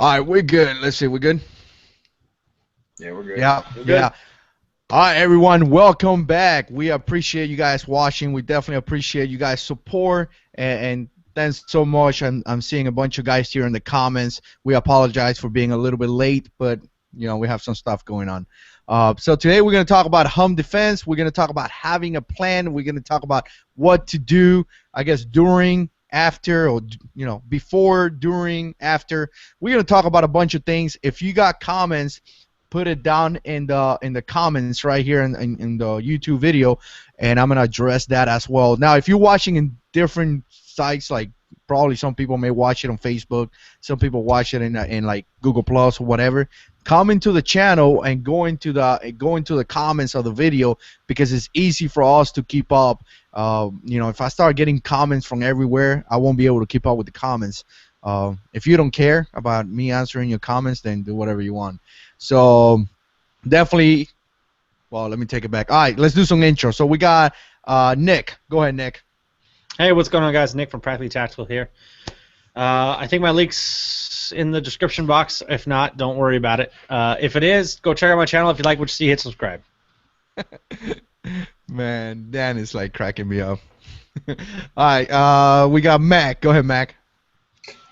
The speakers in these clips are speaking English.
All right, we're good. Let's see, we're good. Yeah, we're good. Yeah, We're good. yeah. All right, everyone, welcome back. We appreciate you guys watching. We definitely appreciate you guys' support, and thanks so much. I'm seeing a bunch of guys here in the comments. We apologize for being a little bit late, but we have some stuff going on. So today we're going to talk about home defense. We're going to talk about having a plan. We're going to talk about what to do, I guess, during, after, or before, during, after. We're going to talk about a bunch of things. If you got comments, put it down in the comments right here in the YouTube video, and I'm gonna address that as well. Now, if you're watching in different sites, like probably some people may watch it on Facebook, some people watch it in like Google Plus or whatever. Come into the channel and go into the comments of the video, because it's easy for us to keep up. If I start getting comments from everywhere, I won't be able to keep up with the comments. If you don't care about me answering your comments, then do whatever you want. So definitely, well, let me take it back. All right, let's do some intro. So we got Nick. Go ahead, Nick. Hey, what's going on, guys? Nick from Practically Tactical here. I think my link's in the description box. If not, don't worry about it. If it is, go check out my channel. If you like what you see, hit subscribe. Man, Dan is like cracking me up. All right, we got Mac. Go ahead, Mac.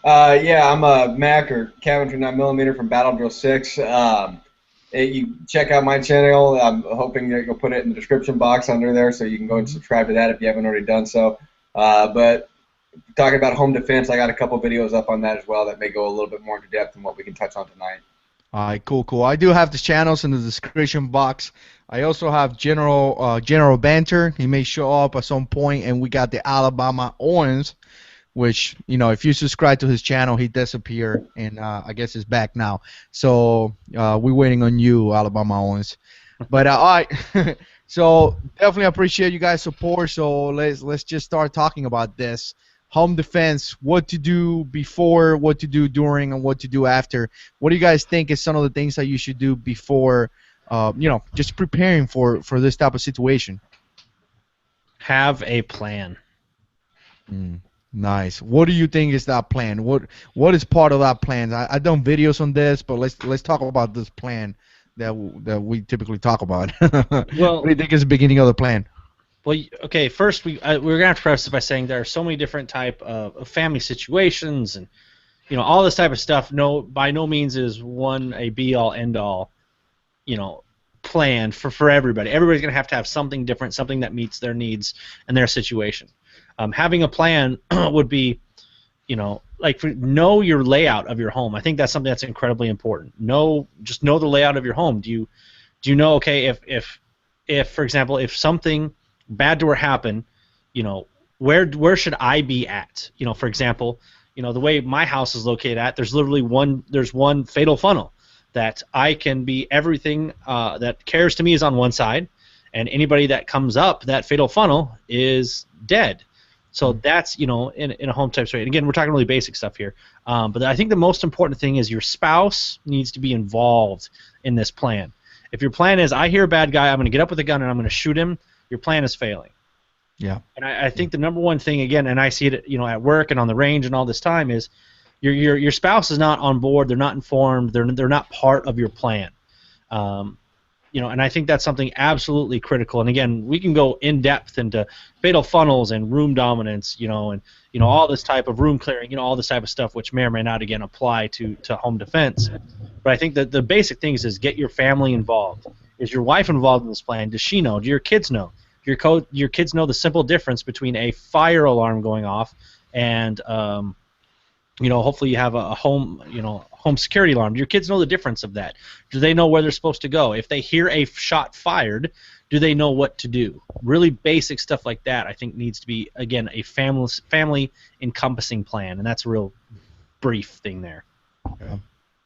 Yeah, I'm a Mac or Cabin 9mm from Battle Drill 6. You check out my channel. I'm hoping that you'll put it in the description box under there, so you can go and subscribe to that if you haven't already done so. But talking about home defense, I got a couple videos up on that as well that may go a little bit more into depth than what we can touch on tonight. All right, cool. I do have the channels in the description box. I also have General Banter. He may show up at some point, and we got the Alabama Owens, which, if you subscribe to his channel, he disappeared, and I guess he's back now. So we're waiting on you, Alabama Owens. But all right, so definitely appreciate you guys' support. So let's just start talking about this home defense. What to do before, what to do during, and what to do after. What do you guys think is some of the things that you should do before, just preparing for this type of situation? Have a plan. Nice. What do you think is that plan? What is part of that plan? I done videos on this, but let's talk about this plan that we typically talk about. Well, what do you think is the beginning of the plan? Well, okay. First, we're gonna have to preface it by saying there are so many different type of family situations, and all this type of stuff. By no means is one a be all end all. Plan for everybody. Everybody's gonna have something different, something that meets their needs and their situation. Having a plan would be, know your layout of your home. I think that's something that's incredibly important. Just know the layout of your home. Do you know? Okay, if for example, if something bad were to happen, where should I be at? For example, the way my house is located at, there's literally one fatal funnel that I can be everything that cares to me is on one side, and anybody that comes up that fatal funnel is dead. So that's, in a home type situation. Again, we're talking really basic stuff here. But I think the most important thing is your spouse needs to be involved in this plan. If your plan is, I hear a bad guy, I'm going to get up with a gun and I'm going to shoot him, your plan is failing. Yeah. And I think the number one thing, again, and I see it, at work and on the range and all this time, is your spouse is not on board. They're not informed. They're not part of your plan. And I think that's something absolutely critical. And again, we can go in depth into fatal funnels and room dominance, and all this type of room clearing, all this type of stuff, which may or may not again apply to home defense. But I think that the basic things is get your family involved. Is your wife involved in this plan? Does she know? Do your kids know? Do your kids know the simple difference between a fire alarm going off and hopefully you have a home security alarm. Do your kids know the difference of that? Do they know where they're supposed to go? If they hear a shot fired, do they know what to do? Really basic stuff like that, I think, needs to be, again, a family encompassing plan, and that's a real brief thing there. Yeah.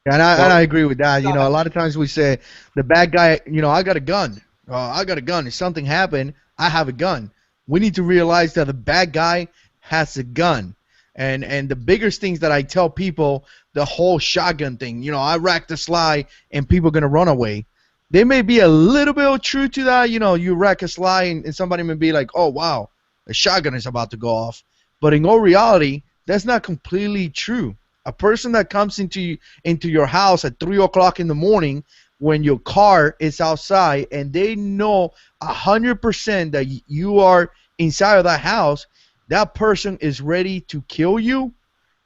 And I agree with that. A lot of times we say the bad guy, I got a gun. I got a gun. If something happened, I have a gun. We need to realize that the bad guy has a gun. And the biggest things that I tell people, the whole shotgun thing, I rack the slide and people are going to run away. They may be a little bit true to that. You rack a slide and somebody may be like, oh, wow, a shotgun is about to go off. But in all reality, that's not completely true. A person that comes into your house at 3 o'clock in the morning when your car is outside and they know 100% that you are inside of that house, that person is ready to kill you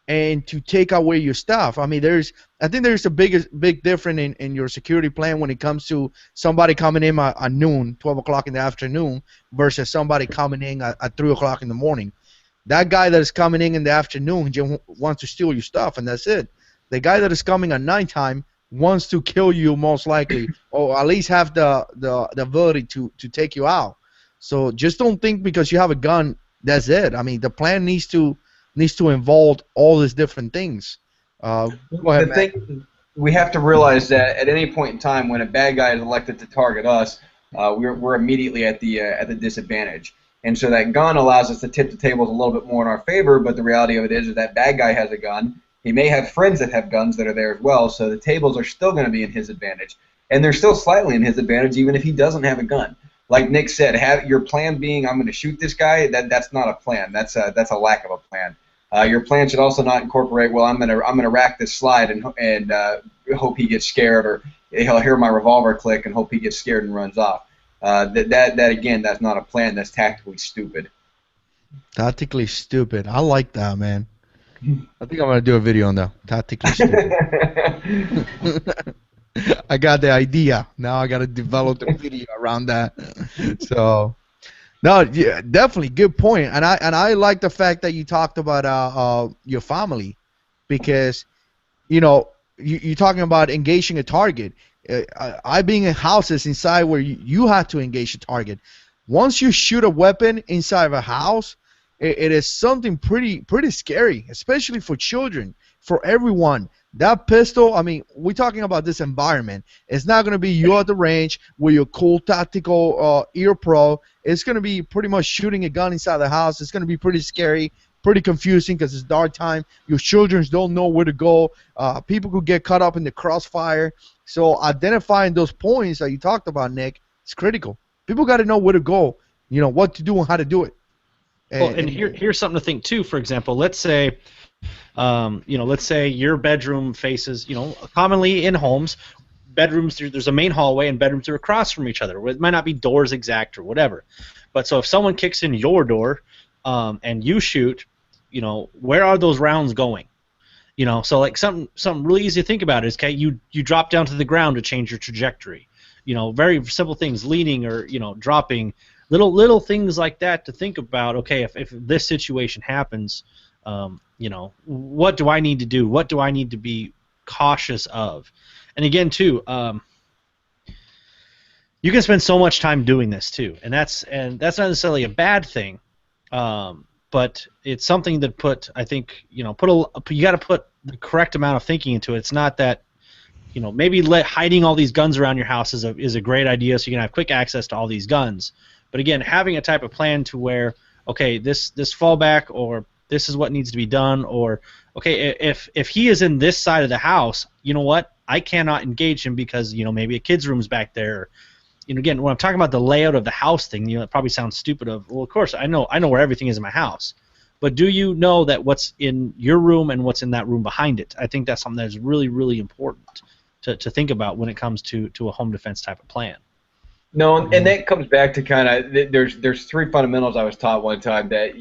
and to take away your stuff. I mean, I think there's a big difference in your security plan when it comes to somebody coming in at noon, 12 o'clock in the afternoon, versus somebody coming in at 3 o'clock in the morning. That guy that is coming in the afternoon just wants to steal your stuff, and that's it. The guy that is coming at nighttime wants to kill you most likely, or at least have the ability to take you out. So just don't think because you have a gun, that's it. I mean, the plan needs to involve all these different things. Go ahead, The Matt. thing we have to realize that at any point in time when a bad guy is elected to target us, we're immediately at the disadvantage. And so that gun allows us to tip the tables a little bit more in our favor. But the reality of it is that bad guy has a gun. He may have friends that have guns that are there as well. So the tables are still going to be in his advantage, and they're still slightly in his advantage even if he doesn't have a gun. Like Nick said, have your plan being I'm going to shoot this guy. That's not a plan. That's a lack of a plan. Your plan should also not incorporate, well, I'm gonna rack this slide and hope he gets scared, or he'll hear my revolver click and hope he gets scared and runs off. That again, that's not a plan. That's tactically stupid. Tactically stupid. I like that, man. I think I'm gonna do a video on that. Tactically stupid. I got the idea. Now I gotta develop the video around that. So. No, yeah, definitely good point, and I like the fact that you talked about your family, because you're talking about engaging a target. I've been in houses inside where you have to engage a target. Once you shoot a weapon inside of a house, it is something pretty scary, especially for children, for everyone. That pistol, I mean, we're talking about this environment. It's not going to be you at the range with your cool tactical ear pro. It's going to be pretty much shooting a gun inside the house. It's going to be pretty scary, pretty confusing because it's dark time. Your children don't know where to go. People could get caught up in the crossfire. So identifying those points that you talked about, Nick, is critical. People got to know where to go, what to do and how to do it. And here's something to think too. For example, let's say your bedroom faces, commonly in homes, bedrooms, there's a main hallway and bedrooms are across from each other. It might not be doors exact or whatever. But so if someone kicks in your door and you shoot, where are those rounds going? So like something really easy to think about is, okay, you drop down to the ground to change your trajectory. Very simple things, leaning or, dropping, little things like that to think about. Okay, if this situation happens, what do I need to do? What do I need to be cautious of? And again, too, you can spend so much time doing this too, and that's not necessarily a bad thing, but it's something that I think you got to put the correct amount of thinking into it. It's not that maybe hiding all these guns around your house is a great idea, so you can have quick access to all these guns. But again, having a type of plan to where, okay, this fallback, or this is what needs to be done, or okay, if he is in this side of the house, you know what? I cannot engage him because maybe a kid's room's back there. Again, when I'm talking about the layout of the house thing, it probably sounds stupid. Well, of course I know where everything is in my house, but do you know that what's in your room and what's in that room behind it? I think that's something that's really, really important to think about when it comes to a home defense type of plan. No, and that comes back to kind of there's three fundamentals I was taught one time that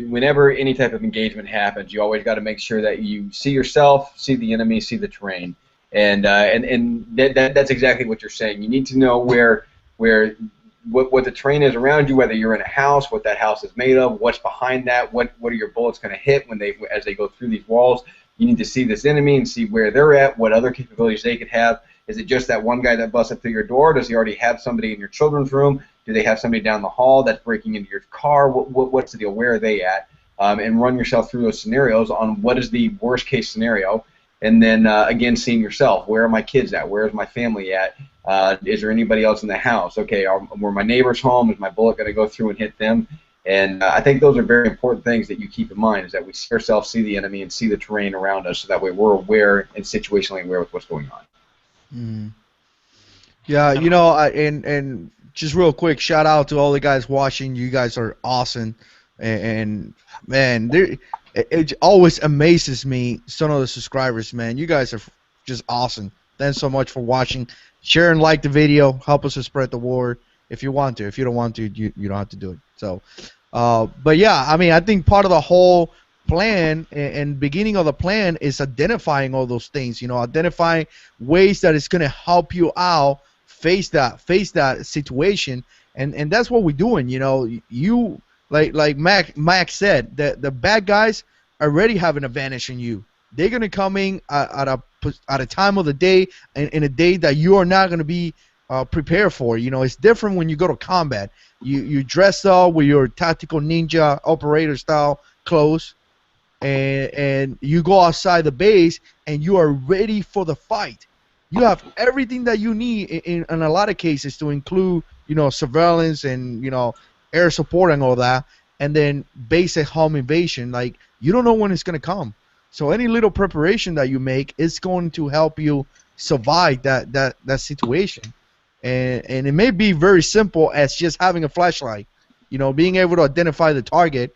whenever any type of engagement happens, you always got to make sure that you see yourself, see the enemy, see the terrain, and that's exactly what you're saying. You need to know what the terrain is around you, whether you're in a house, what that house is made of, what's behind that, what are your bullets going to hit as they go through these walls. You need to see this enemy and see where they're at, what other capabilities they could have. Is it just that one guy that busted through your door? Does he already have somebody in your children's room? Do they have somebody down the hall that's breaking into your car? What's the deal? Where are they at? And run yourself through those scenarios on what is the worst case scenario. And then, again, seeing yourself. Where are my kids at? Where is my family at? Is there anybody else in the house? Okay, were my neighbors home? Is my bullet going to go through and hit them? And I think those are very important things that you keep in mind, is that we see ourselves, see the enemy, and see the terrain around us, so that way we're aware and situationally aware with what's going on. Mm. Yeah, and just real quick, shout out to all the guys watching. You guys are awesome, and man, it always amazes me. Some of the subscribers, man, you guys are just awesome. Thanks so much for watching. Share and like the video. Help us to spread the word if you want to. If you don't want to, you don't have to do it. So, but yeah, I mean, I think part of the whole plan and beginning of the plan is identifying all those things. You know, identifying ways that it's going to help you out face that situation, and that's what we're doing. You know, you like Mac said, the bad guys already have an advantage in you. They're gonna come in at a time of the day and in a day that you are not gonna be prepared for. You know, it's different when you go to combat. You dress up with your tactical ninja operator style clothes, and you go outside the base and you are ready for the fight. You have everything that you need in a lot of cases, to include, you know, surveillance and, you know, air support and all that, and then basic home invasion. Like, you don't know when it's going to come. So any little preparation that you make is going to help you survive that situation. And it may be very simple as just having a flashlight. You know, being able to identify the target,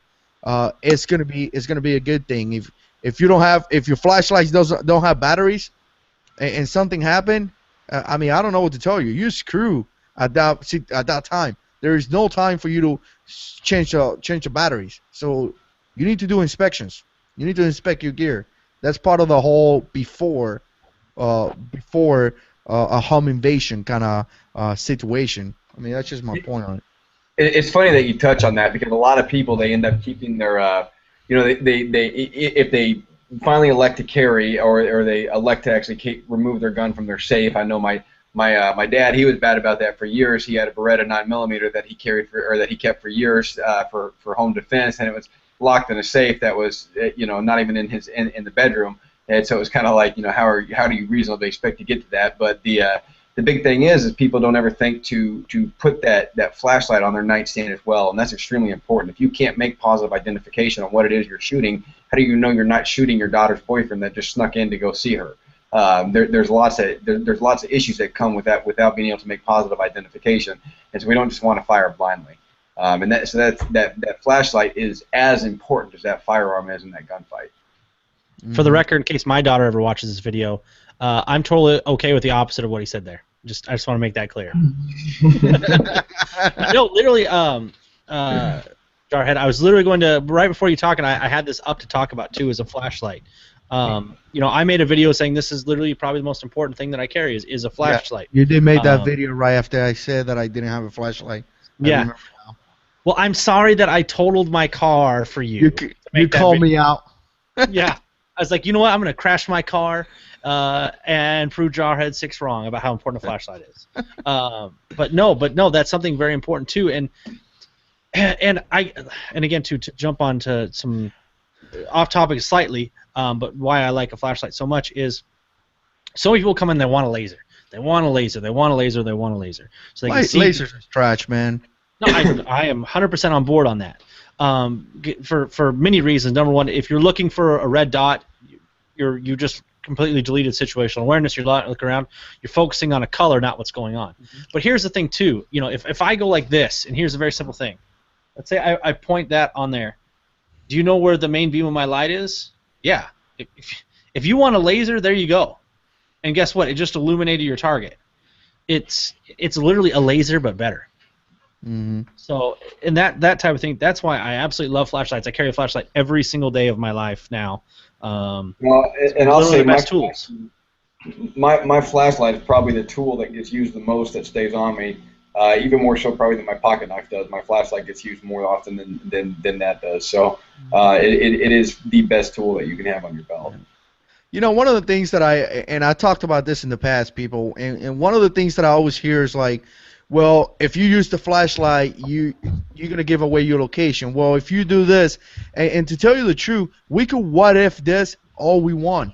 it's gonna be a good thing. If your flashlights don't have batteries, and something happened, I mean, I don't know what to tell you. You screw at that time. There is no time for you to change the batteries. So you need to do inspections. You need to inspect your gear. That's part of the whole before a home invasion kind of situation. I mean, that's just my point on it. It's funny that you touch on that, because a lot of people, they end up keeping their, you know, they if they finally elect to carry, or they elect to actually remove their gun from their safe. I know my dad, he was bad about that for years. He had a Beretta 9mm that he carried that he kept for years for home defense, and it was locked in a safe that was, you know, not even in the bedroom. And so it was kind of like, you know, how do you reasonably expect to get to that? But the big thing is people don't ever think to put that flashlight on their nightstand as well, and that's extremely important. If you can't make positive identification on what it is you're shooting, how do you know you're not shooting your daughter's boyfriend that just snuck in to go see her? There's lots of issues that come with that without being able to make positive identification, and so we don't just want to fire blindly. And that flashlight is as important as that firearm is in that gunfight. For the record, in case my daughter ever watches this video, I'm totally okay with the opposite of what he said there. I just want to make that clear. No, literally, Jarhead, I was literally going to, right before you talking, I had this up to talk about too, as a flashlight. You know, I made a video saying this is literally probably the most important thing that I carry is a flashlight. Yeah, you did make that video right after I said that I didn't have a flashlight. Yeah. Well, I'm sorry that I totaled my car for you. You called me out. Yeah. I was like, you know what? I'm going to crash my car and prove Jarhead 6 wrong about how important a flashlight is. But no, that's something very important too. And again, to jump on to some off topic slightly, but why I like a flashlight so much is so many people come in, they want a laser. They want a laser. They want a laser. They want a laser. So they can see. Lasers is trash, man. No, I am 100% on board on that. For many reasons. Number one, if you're looking for a red dot, you just completely deleted situational awareness. You're not looking around. You're focusing on a color, not what's going on. Mm-hmm. But here's the thing too. You know, if I go like this, and here's a very simple thing. Let's say I point that on there. Do you know where the main beam of my light is? Yeah. If you want a laser, there you go. And guess what? It just illuminated your target. It's literally a laser, but better. Mm-hmm. So, and that type of thing, that's why I absolutely love flashlights. I carry a flashlight every single day of my life now. Well, and I'll say my flashlight is probably the tool that gets used the most that stays on me. Even more so probably than my pocket knife does. My flashlight gets used more often than that does. So it is the best tool that you can have on your belt. You know, one of the things that I talked about this in the past, people, and one of the things that I always hear is like, well, if you use the flashlight, you're going to give away your location. Well, if you do this, and to tell you the truth, we could what if this all we want.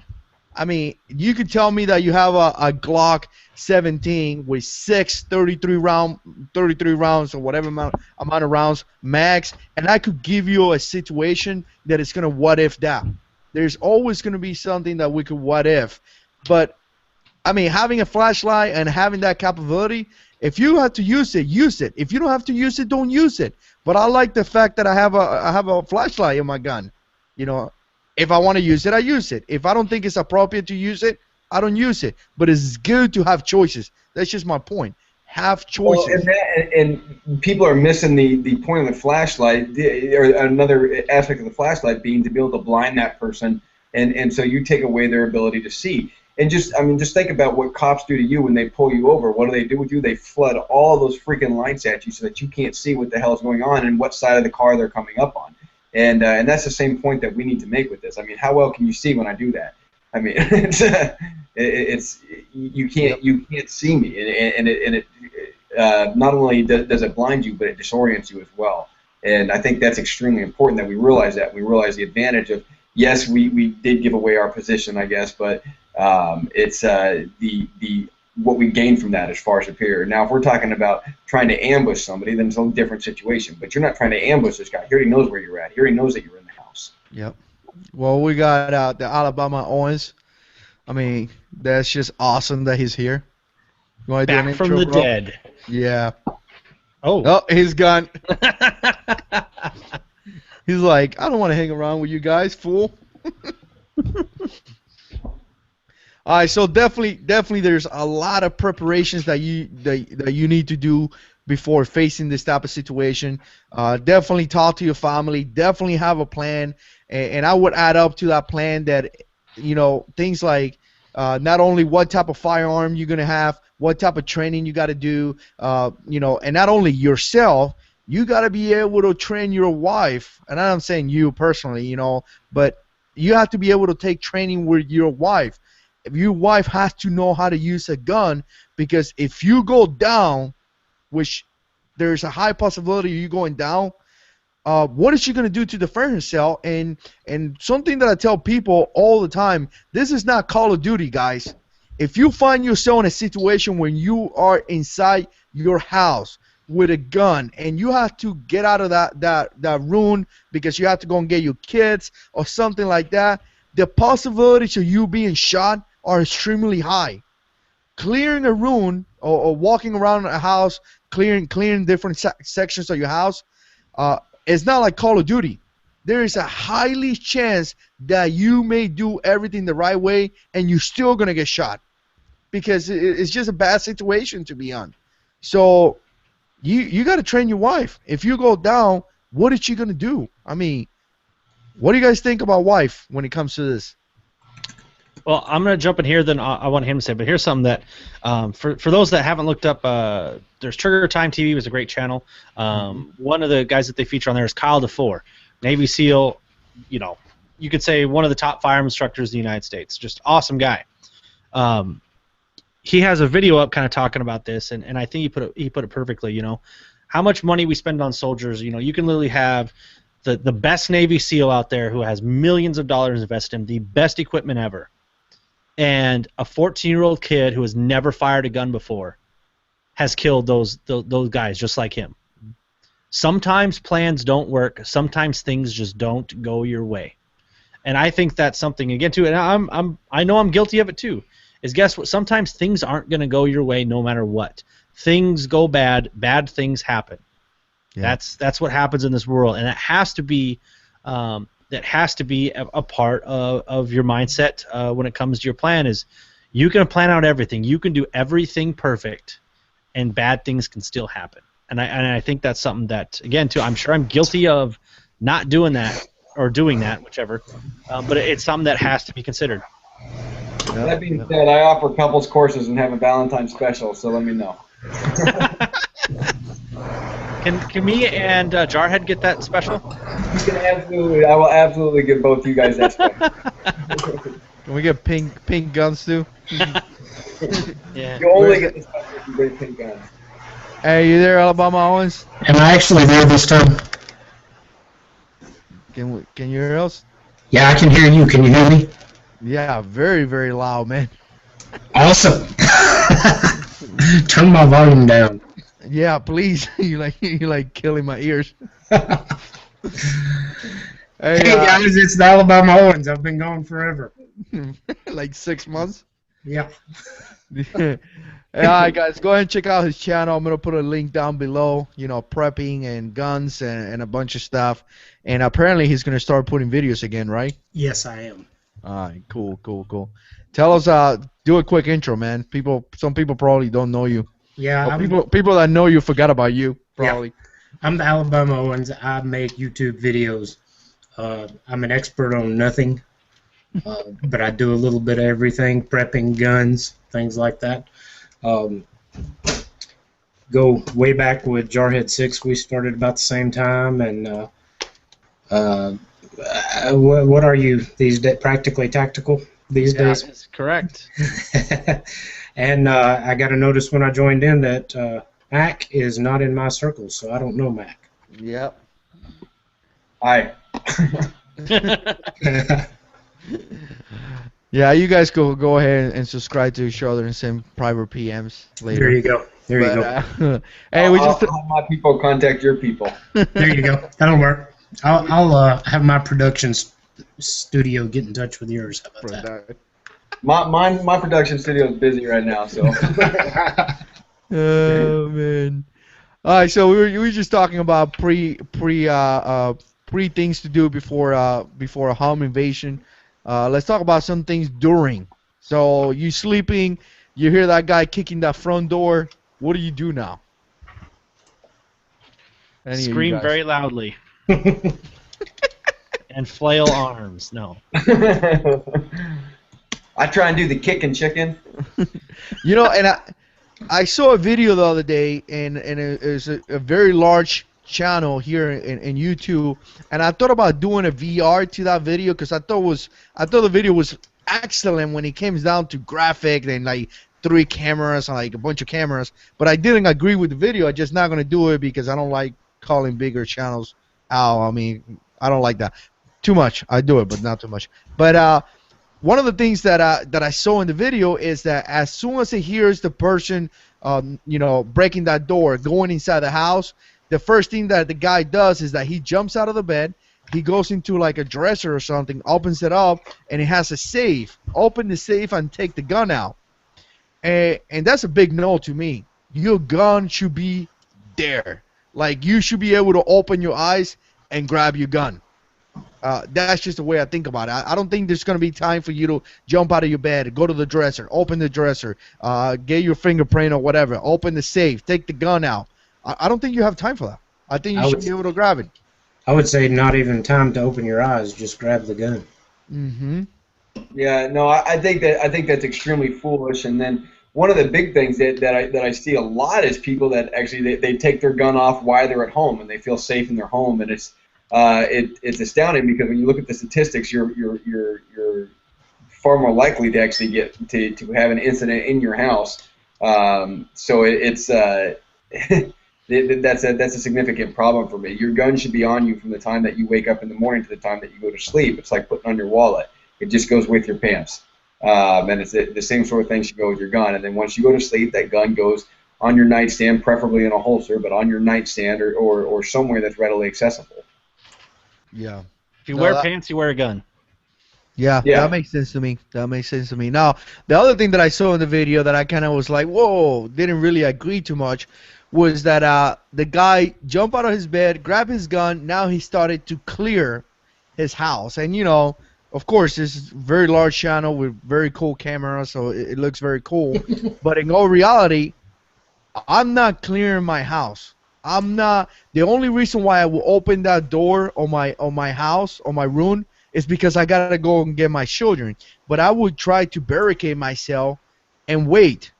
I mean, you could tell me that you have a Glock 17 with 33 rounds or whatever amount of rounds max, and I could give you a situation that is going to what if that. There's always going to be something that we could what if. But, I mean, having a flashlight and having that capability, if you have to use it, use it. If you don't have to use it, don't use it. But I like the fact that I have a flashlight in my gun. You know, if I want to use it, I use it. If I don't think it's appropriate to use it, I don't use it. But it's good to have choices. That's just my point. Have Well, choices. and people are missing the point of the flashlight, or another aspect of the flashlight being to be able to blind that person, and so you take away their ability to see. And just think about what cops do to you when they pull you over. What do with you? They flood all those freaking lights at you so that you can't see what the hell is going on and what side of the car they're coming up on. And that's the same point that we need to make with this. I mean, how well can you see when I do that? I mean, it's you can't see me, and it not only does it blind you, but it disorients you as well. And I think that's extremely important that we realize that. We realize the advantage of, yes, we did give away our position, I guess, but it's the what we gain from that is far superior. Now, if we're talking about trying to ambush somebody, then it's a different situation. But you're not trying to ambush this guy. He already knows where you're at. He already knows that you're in the house. Yep. Well, we got the Alabama Owens. I mean, that's just awesome that he's here. You want to do an Back intro, from the bro? dead. Yeah. Oh. Oh, he's gone. He's like, I don't want to hang around with you guys, fool. All right, so definitely, there's a lot of preparations that you need to do before facing this type of situation. Definitely talk to your family. Definitely have a plan, and I would add up to that plan that, things like not only what type of firearm you're gonna have, what type of training you got to do, and not only yourself, you got to be able to train your wife. And I'm saying you personally, but you have to be able to take training with your wife. If your wife has to know how to use a gun, because if you go down, which there's a high possibility of you going down, what is she going to do to defend herself? And something that I tell people all the time, this is not Call of Duty, guys. If you find yourself in a situation when you are inside your house with a gun and you have to get out of that room because you have to go and get your kids or something like that, the possibilities of you being shot are extremely high. Clearing a room or walking around a house, clearing different sections of your house, it's not like Call of Duty. There is a highly chance that you may do everything the right way and you're still going to get shot because it's just a bad situation to be on. So you got to train your wife. If you go down, what is she going to do? I mean, what do you guys think about wife when it comes to this? Well, I'm going to jump in here, then I want him to say, but here's something that, for those that haven't looked up, there's Trigger Time TV, was a great channel. One of the guys that they feature on there is Kyle DeFore, Navy SEAL, you could say one of the top firearm instructors in the United States. Just awesome guy. He has a video up kind of talking about this, and I think he put it perfectly, how much money we spend on soldiers. You can literally have the best Navy SEAL out there who has millions of dollars invested in the best equipment ever. And a 14-year-old kid who has never fired a gun before has killed those guys just like him. Sometimes plans don't work. Sometimes things just don't go your way. And I think that's something, again, too, and I know I'm guilty of it too, is guess what? Sometimes things aren't going to go your way no matter what. Things go bad. Bad things happen. Yeah. That's what happens in this world, and it has to be a part of your mindset when it comes to your plan. Is you can plan out everything, you can do everything perfect, and bad things can still happen. And I think that's something that, again, too, I'm sure I'm guilty of not doing that or doing that, whichever. But it's something that has to be considered. That being said, I offer couples courses and have a Valentine's special, so let me know. Can me and Jarhead get that special? You can absolutely. I will absolutely give both you guys that special. Can we get pink guns too? Yeah. You only get the special if you bring pink guns. Hey, you there, Alabama Owens? Am I actually there this time? Can you hear us? Yeah, I can hear you. Can you hear me? Yeah, very, very loud, man. Awesome. Turn my volume down. Yeah, please. you like killing my ears. Hey guys, it's the Alabama Owens. I've been gone forever. Like 6 months. Yeah. All right, guys, go ahead and check out his channel. I'm gonna put a link down below. You know, prepping and guns and a bunch of stuff. And apparently, he's gonna start putting videos again, right? Yes, I am. All right, cool, cool, cool. Tell us, do a quick intro, man. Some people probably don't know you. Yeah, Or people that know you forgot about you, Yeah. probably. I'm the Alabama Owens. I make YouTube videos. I'm an expert on nothing, but I do a little bit of everything, prepping guns, things like that. Um, go way back with JH6. We started about the same time, and what are you these days? Practically tactical these days. That's correct. And I got a notice when I joined in that Mac is not in my circle, so I don't know Mac. Yep. Hi. Yeah, you guys go ahead and subscribe to each other and send private PMs later. There you go. There you go. Hey, I'll have my people contact your people. There you go. That'll work. I'll have my production studio get in touch with yours. How about that? My production studio is busy right now, so. Oh man. All right, so we were just talking about pre things to do before a home invasion. Let's talk about some things during. So you sleeping, you hear that guy kicking that front door. What do you do now? Any of you Scream guys? very loudly. And flail arms. No. I try and do the kicking chicken. You know, and I saw a video the other day, and it was a very large channel here in YouTube, and I thought about doing a VR to that video because I thought the video was excellent when it came down to graphic and like 3 cameras and like a bunch of cameras, but I didn't agree with the video. I'm just not gonna do it because I don't like calling bigger channels out. I mean, I don't like that too much. I do it, but not too much. But one of the things that I saw in the video is that as soon as he hears the person, breaking that door, going inside the house, the first thing that the guy does is that he jumps out of the bed, he goes into like a dresser or something, opens it up, and it has a safe. Open the safe and take the gun out. And that's a big no to me. Your gun should be there. Like, you should be able to open your eyes and grab your gun. That's just the way I think about it. I don't think there's going to be time for you to jump out of your bed, go to the dresser, open the dresser, get your fingerprint or whatever, open the safe, take the gun out. I don't think you have time for that. I think you should be able to grab it. I would say not even time to open your eyes. Just grab the gun. Mm-hmm. Yeah, no, I think that's extremely foolish. And then one of the big things that I see a lot is people that actually they take their gun off while they're at home and they feel safe in their home, and it's astounding because when you look at the statistics, you're far more likely to actually get to have an incident in your house. So it's that's a significant problem for me. Your gun should be on you from the time that you wake up in the morning to the time that you go to sleep. It's like putting on your wallet. It just goes with your pants. And it's the same sort of thing should go with your gun. And then once you go to sleep, that gun goes on your nightstand, preferably in a holster, but on your nightstand or somewhere that's readily accessible. Yeah. If you wear pants, you wear a gun. Yeah, that makes sense to me. Now, the other thing that I saw in the video that I kind of was like, whoa, didn't really agree too much, was that the guy jumped out of his bed, grabbed his gun, now he started to clear his house. And, of course, this is a very large channel with very cool cameras, so it looks very cool. But in all reality, I'm not clearing my house. I'm not. The only reason why I will open that door on my house, on my room, is because I gotta go and get my children. But I would try to barricade myself and wait.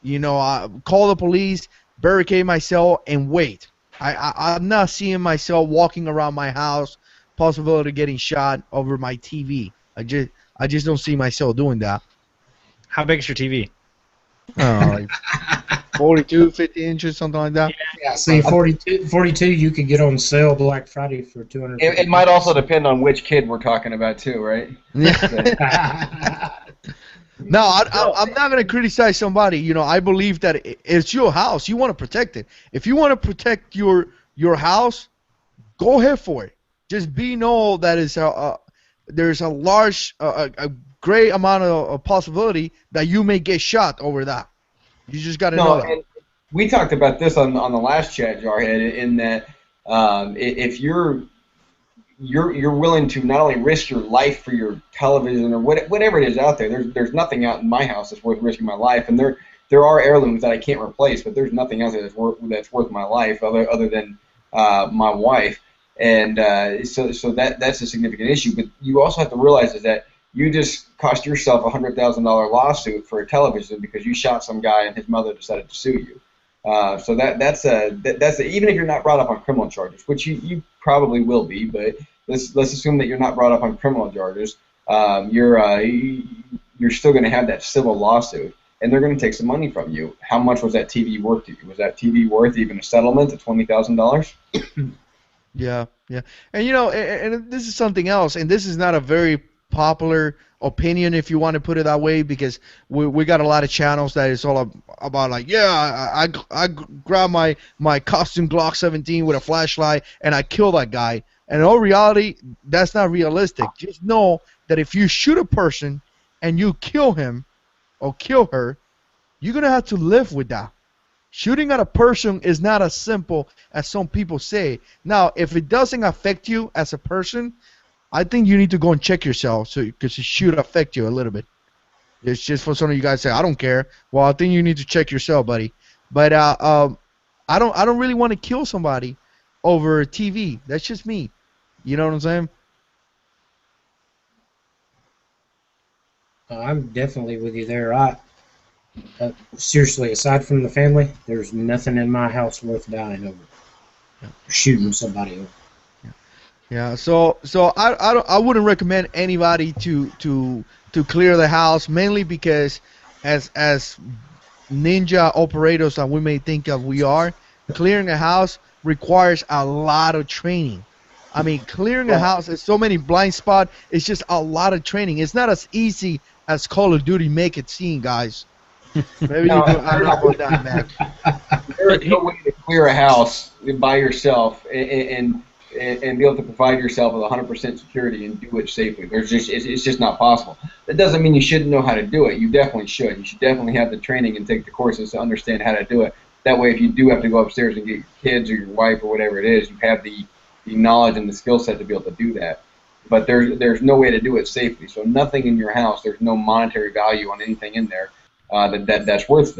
Call the police, barricade myself, and wait. I'm not seeing myself walking around my house, possibility of getting shot over my TV. I just don't see myself doing that. How big is your TV? Like 42, 50 inches, something like that. Yeah, see, 42 you could get on sale Black Friday for $200. It might also depend on which kid we're talking about too, right? Yeah. No, I'm not going to criticize somebody. I believe that it's your house. You want to protect it. If you want to protect your house, go ahead for it. Just know that there's a large, a great amount of possibility that you may get shot over that. You just got to know that. And we talked about this on the last chat, Jarhead, in that if you're willing to not only risk your life for your television or whatever it is out there. There's nothing out in my house that's worth risking my life, and there are heirlooms that I can't replace, but there's nothing else that's worth my life other than my wife, and so that's a significant issue. But you also have to realize is that you just cost yourself $100,000 lawsuit for a television because you shot some guy and his mother decided to sue you. So that's even if you're not brought up on criminal charges, which you probably will be, but let's assume that you're not brought up on criminal charges. You're still going to have that civil lawsuit, and they're going to take some money from you. How much was that TV worth to you? Was that TV worth even a settlement of $20,000? Yeah, and and this is something else, and this is not a very popular opinion, if you want to put it that way, because we got a lot of channels that is all about like, yeah, I grab my custom Glock 17 with a flashlight and I kill that guy. And in all reality, that's not realistic. Just know that if you shoot a person and you kill him or kill her, you're gonna have to live with that. Shooting at a person is not as simple as some people say. Now, if it doesn't affect you as a person, I think you need to go and check yourself, because it should affect you a little bit. It's just for some of you guys say, I don't care. Well, I think you need to check yourself, buddy. But I don't really want to kill somebody over TV. That's just me. You know what I'm saying? I'm definitely with you there. Seriously, aside from the family, there's nothing in my house worth dying over. Shooting somebody over. Yeah, so I wouldn't recommend anybody to clear the house, mainly because as ninja operators that we may think of, we are, clearing a house requires a lot of training. I mean, clearing a house, there's so many blind spots. It's just a lot of training. It's not as easy as Call of Duty make it seem, guys. Maybe No, you do. I don't know about that, Mac. There is no way to clear a house by yourself and be able to provide yourself with 100% security and do it safely. It's just not possible. That doesn't mean you shouldn't know how to do it. You definitely should. You should definitely have the training and take the courses to understand how to do it. That way, if you do have to go upstairs and get your kids or your wife or whatever it is, you have the knowledge and the skill set to be able to do that. But there's no way to do it safely. So nothing in your house, there's no monetary value on anything in there that's worth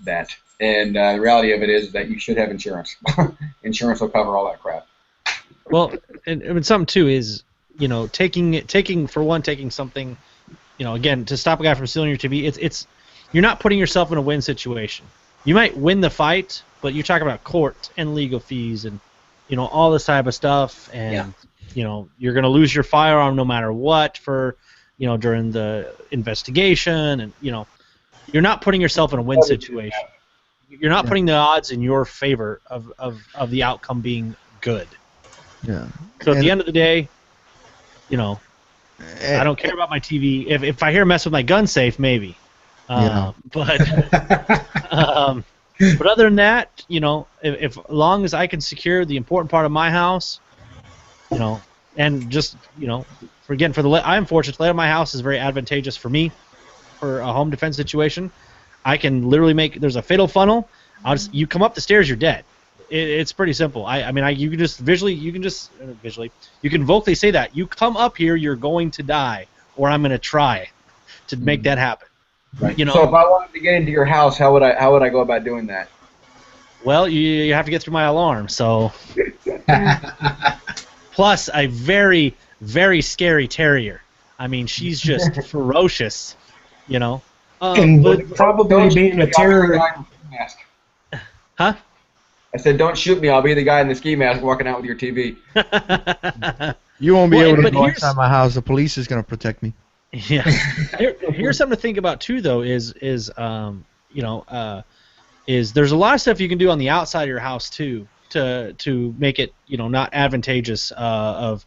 that. And the reality of it is that you should have insurance. Insurance will cover all that crap. Well, and something too is, taking something, again, to stop a guy from stealing your TV. It's you're not putting yourself in a win situation. You might win the fight, but you're talking about court and legal fees and all this type of stuff, and you're going to lose your firearm no matter what for during the investigation, and you're not putting yourself in a win situation. You're not putting the odds in your favor of the outcome being good. Yeah. So at the end of the day, I don't care about my TV. If I hear mess with my gun safe, maybe. But other than that, if as long as I can secure the important part of my house, and just for I'm fortunate. The layout of my house is very advantageous for me for a home defense situation. I can literally there's a fatal funnel. You come up the stairs, you're dead. It's pretty simple. You can vocally say that. You come up here, you're going to die, or I'm going to try to make that happen. Right. So if I wanted to get into your house, how would I go about doing that? Well, you have to get through my alarm. So, plus a very, very scary terrier. I mean, she's just ferocious. And probably being a terror. Huh? I said, don't shoot me. I'll be the guy in the ski mask walking out with your TV. You won't be able to go inside my house. The police is going to protect me. Yeah. Here's something to think about too, though. Is there's a lot of stuff you can do on the outside of your house too to make it not advantageous. I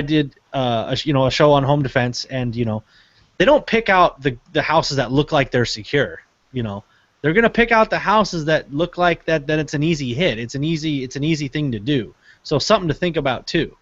did a show on home defense, and they don't pick out the houses that look like they're secure. They're gonna pick out the houses that look like that it's an easy hit. It's an easy thing to do. So something to think about too.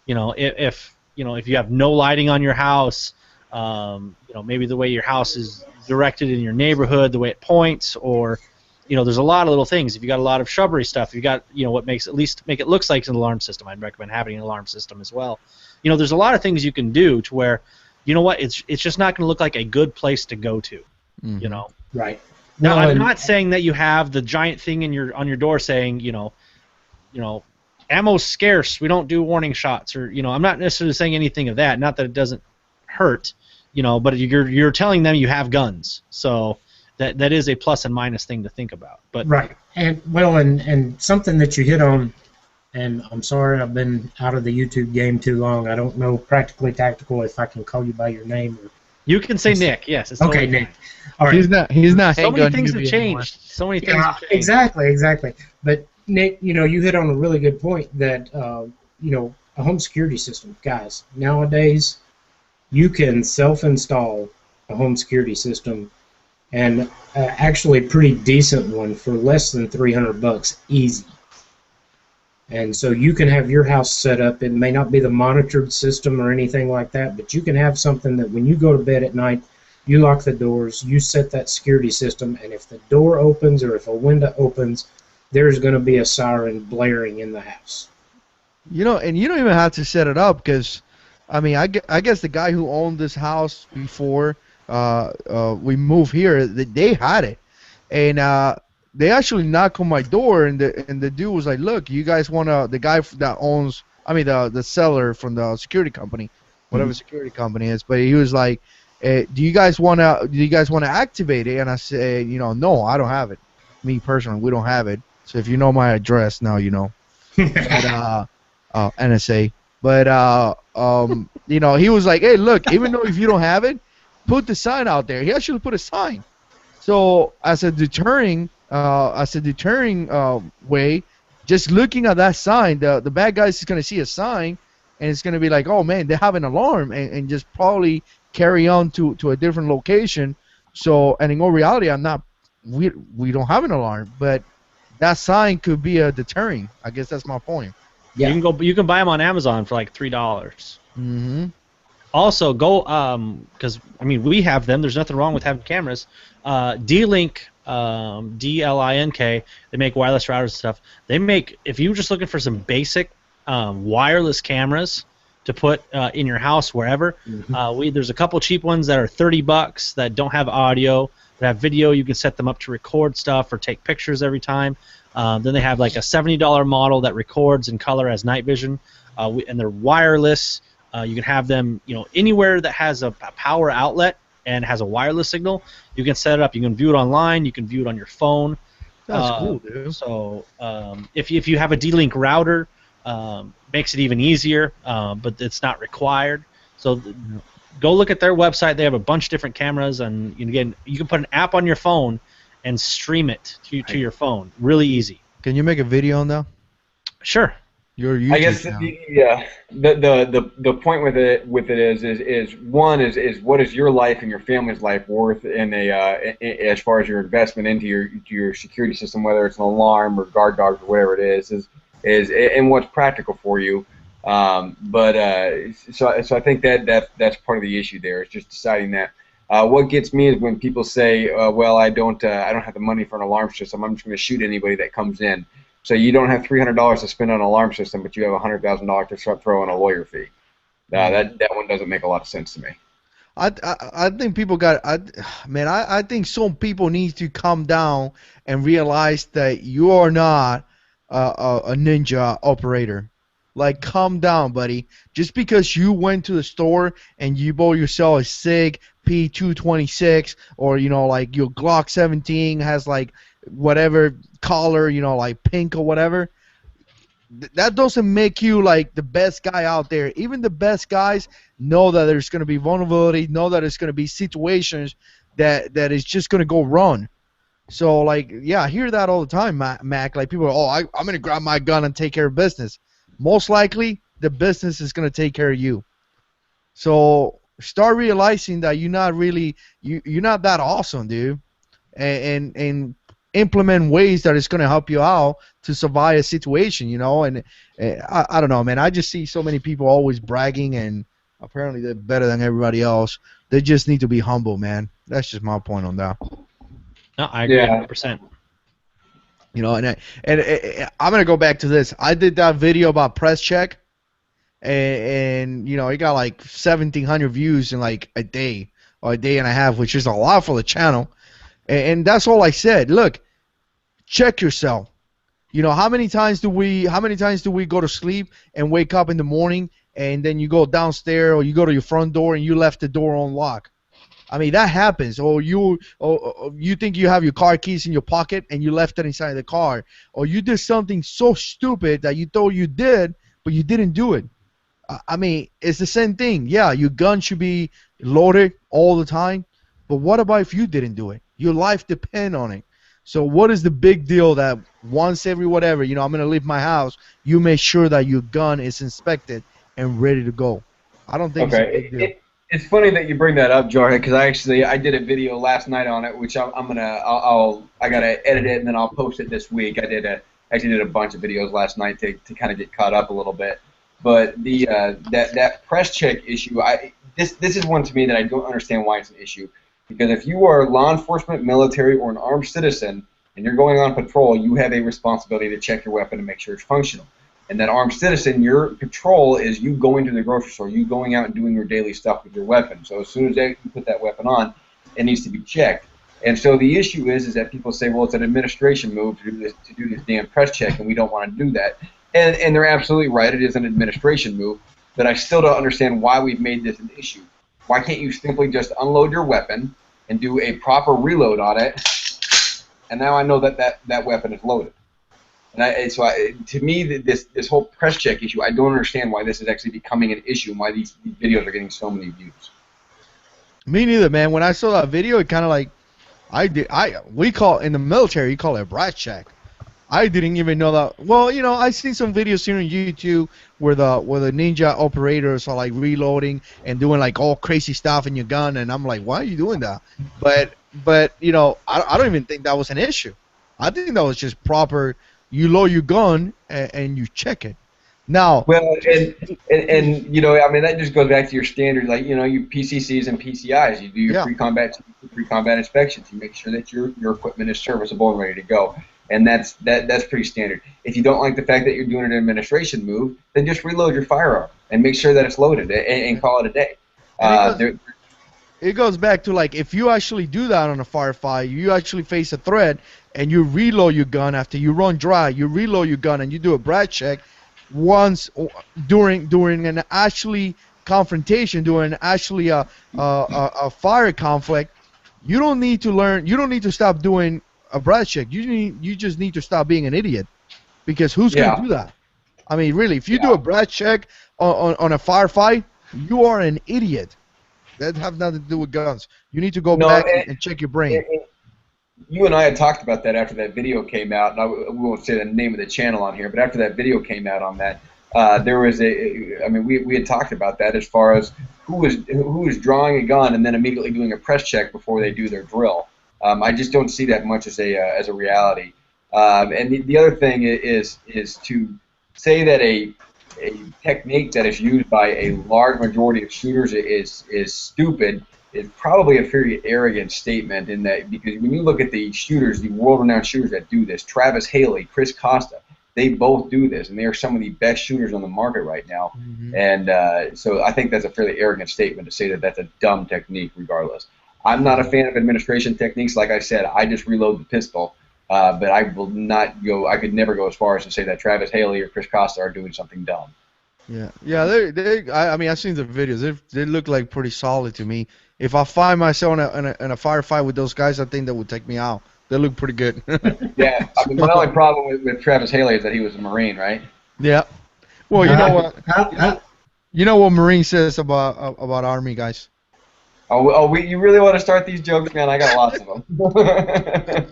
If if you have no lighting on your house, maybe the way your house is directed in your neighborhood, the way it points, or there's a lot of little things. If you got a lot of shrubbery stuff, you got what makes at least make it looks like an alarm system. I'd recommend having an alarm system as well. There's a lot of things you can do to where it's just not going to look like a good place to go to. Mm-hmm. Right. Now, Well, I'm not saying that you have the giant thing on your door saying, ammo's scarce, we don't do warning shots, or I'm not necessarily saying anything of that. Not that it doesn't hurt, but you're telling them you have guns, so that is a plus and minus thing to think about. But right. And something that you hit on, and I'm sorry I've been out of the YouTube game too long. I don't know Practically Tactical if I can call you by your name. Or you can say Nick. Yes. It's okay, totally Nick. All right. He's not. So many handgun things have newbie anymore. changed. So many things have changed. Exactly. But Nick, you hit on a really good point that a home security system, guys. Nowadays, you can self-install a home security system, and actually a pretty decent one for less than $300 easy. And so you can have your house set up. It may not be the monitored system or anything like that, but you can have something that when you go to bed at night, you lock the doors, you set that security system, and if the door opens or if a window opens, there's going to be a siren blaring in the house. And you don't even have to set it up because, I guess the guy who owned this house before we moved here, they had it, and they actually knocked on my door, and the dude was like, "Look, you guys wanna?" The guy that owns, the seller from the security company, whatever security company is, but he was like, "Do you guys wanna activate it?" And I said, "No, I don't have it. Me personally, we don't have it. So if you know my address now, you know." But, NSA. But he was like, "Hey, look, even though if you don't have it, put the sign out there." He actually put a sign. So as a deterring way, just looking at that sign, the bad guys is gonna see a sign, and it's gonna be like, "Oh man, they have an alarm," and just probably carry on to a different location. So, and in all reality, we don't have an alarm, but that sign could be a deterring. I guess that's my point. Yeah. You can buy them on Amazon for like $3. Mm-hmm. Also, go because we have them. There's nothing wrong with having cameras. D-Link, D-L-I-N-K. They make wireless routers and stuff. If you're just looking for some basic wireless cameras to put in your house wherever, there's a couple cheap ones that are $30 that don't have audio, that have video. You can set them up to record stuff or take pictures every time. Then they have like a $70 model that records in color as night vision, and they're wireless. You can have them, anywhere that has a power outlet and has a wireless signal. You can set it up. You can view it online. You can view it on your phone. That's cool, dude. So if you have a D-Link router, makes it even easier, but it's not required. So go look at their website. They have a bunch of different cameras, and again, you can put an app on your phone and stream it to your phone. Really easy. Can you make a video on that? Sure. Your YouTube I guess channel. the point with it is one is what is your life and your family's life worth as far as your investment into your security system, whether it's an alarm or guard dogs or whatever it is and what's practical for you. So I think that's part of the issue there, is just deciding that. What gets me is when people say, well, I don't have the money for an alarm system, I'm just going to shoot anybody that comes in. So you don't have $300 to spend on an alarm system, but you have $100,000 to throw in a lawyer fee. That one doesn't make a lot of sense to me. I think people I think some people need to calm down and realize that you are not a ninja operator. Like, calm down, buddy. Just because you went to the store and you bought yourself a SIG P226, or like your Glock 17 has like whatever color, like pink or whatever, that doesn't make you like the best guy out there. Even the best guys know that there's going to be vulnerability, know that it's going to be situations that is just going to go wrong. So, like, yeah, I hear that all the time, Mac. Like, people are, I'm going to grab my gun and take care of business. Most likely, the business is going to take care of you. So start realizing that you're not really you're not that awesome, dude. And implement ways that is going to help you out to survive a situation, you know. And I don't know, man. I just see so many people always bragging, and apparently they're better than everybody else. They just need to be humble, man. That's just my point on that. No, I agree 100%. You know, I'm gonna go back to this. I did that video about press check, and you know, it got like 1,700 views in like a day or a day and a half, which is a lot for the channel. And that's all I said. Look, check yourself. You know, how many times do we go to sleep and wake up in the morning, and then you go downstairs or you go to your front door and you left the door unlocked? I mean, that happens. Or you think you have your car keys in your pocket and you left it inside the car, or you did something so stupid that you thought you did, but you didn't do it. I mean, it's the same thing. Yeah, your gun should be loaded all the time, but what about if you didn't do it? Your life depends on it. So what is the big deal that once every whatever, you know, I'm going to leave my house, you make sure that your gun is inspected and ready to go? I don't think it's a big deal. It's funny that you bring that up, Jarhead, because I did a video last night on it, which I gotta edit it and then I'll post it this week. I actually did a bunch of videos last night to kind of get caught up a little bit. But the that press check issue, this is one to me that I don't understand why it's an issue. Because if you are law enforcement, military, or an armed citizen and you're going on patrol, you have a responsibility to check your weapon and make sure it's functional. And that armed citizen, your patrol is you going to the grocery store, you going out and doing your daily stuff with your weapon. So as soon as you put that weapon on, it needs to be checked. And so the issue is that people say, well, it's an administration move to do this damn press check, and we don't want to do that. And they're absolutely right. It is an administration move, but I still don't understand why we've made this an issue. Why can't you simply just unload your weapon and do a proper reload on it, and now I know that weapon is loaded. And to me, this whole press check issue, I don't understand why this is actually becoming an issue and why these videos are getting so many views. Me neither, man. When I saw that video, it kind of like, we call in the military, you call it a brat check. I didn't even know that. Well, you know, I seen some videos here on YouTube where the ninja operators are like reloading and doing like all crazy stuff in your gun, and I'm like, why are you doing that? But you know, I don't even think that was an issue. I think that was just proper. You load your gun and you check it. Now, well, and you know, I mean, that just goes back to your standard, like, you know, your PCCs and PCIs. You do your pre-combat inspections. You make sure that your equipment is serviceable and ready to go, and that's pretty standard. If you don't like the fact that you're doing an administration move, then just reload your firearm and make sure that it's loaded and call it a day. It goes back to, like, if you actually do that on a firefight, you actually face a threat and you reload your gun after you run dry, you reload your gun and you do a brat check once during an actually confrontation, during actually a fire conflict. You don't need to stop doing a brat check. You just need to stop being an idiot, because who's going to do that? I mean, really, if you do a brat check on a firefight, you are an idiot. That have nothing to do with guns. You need to go back and check your brain. You and I had talked about that after that video came out, and we won't say the name of the channel on here, but after that video came out on that, there was we had talked about that as far as who was drawing a gun and then immediately doing a press check before they do their drill. I just don't see that much as a reality. And the other thing is to say that a technique that is used by a large majority of shooters is stupid is probably a very arrogant statement, in that, because when you look at the shooters, the world-renowned shooters that do this, Travis Haley, Chris Costa, they both do this, and they are some of the best shooters on the market right now. Mm-hmm. And so I think that's a fairly arrogant statement to say that that's a dumb technique regardless. I'm not a fan of administration techniques. Like I said, I just reload the pistol. But I will not go. I could never go as far as to say that Travis Haley or Chris Costa are doing something dumb. Yeah. I mean, I've seen the videos. They look like pretty solid to me. If I find myself in a firefight with those guys, I think that would take me out. They look pretty good. Yeah. I mean, the only problem with Travis Haley is that he was a Marine, right? Yeah. Well, you know what? You know what Marine says about Army guys. You really want to start these jokes, man? I got lots of them.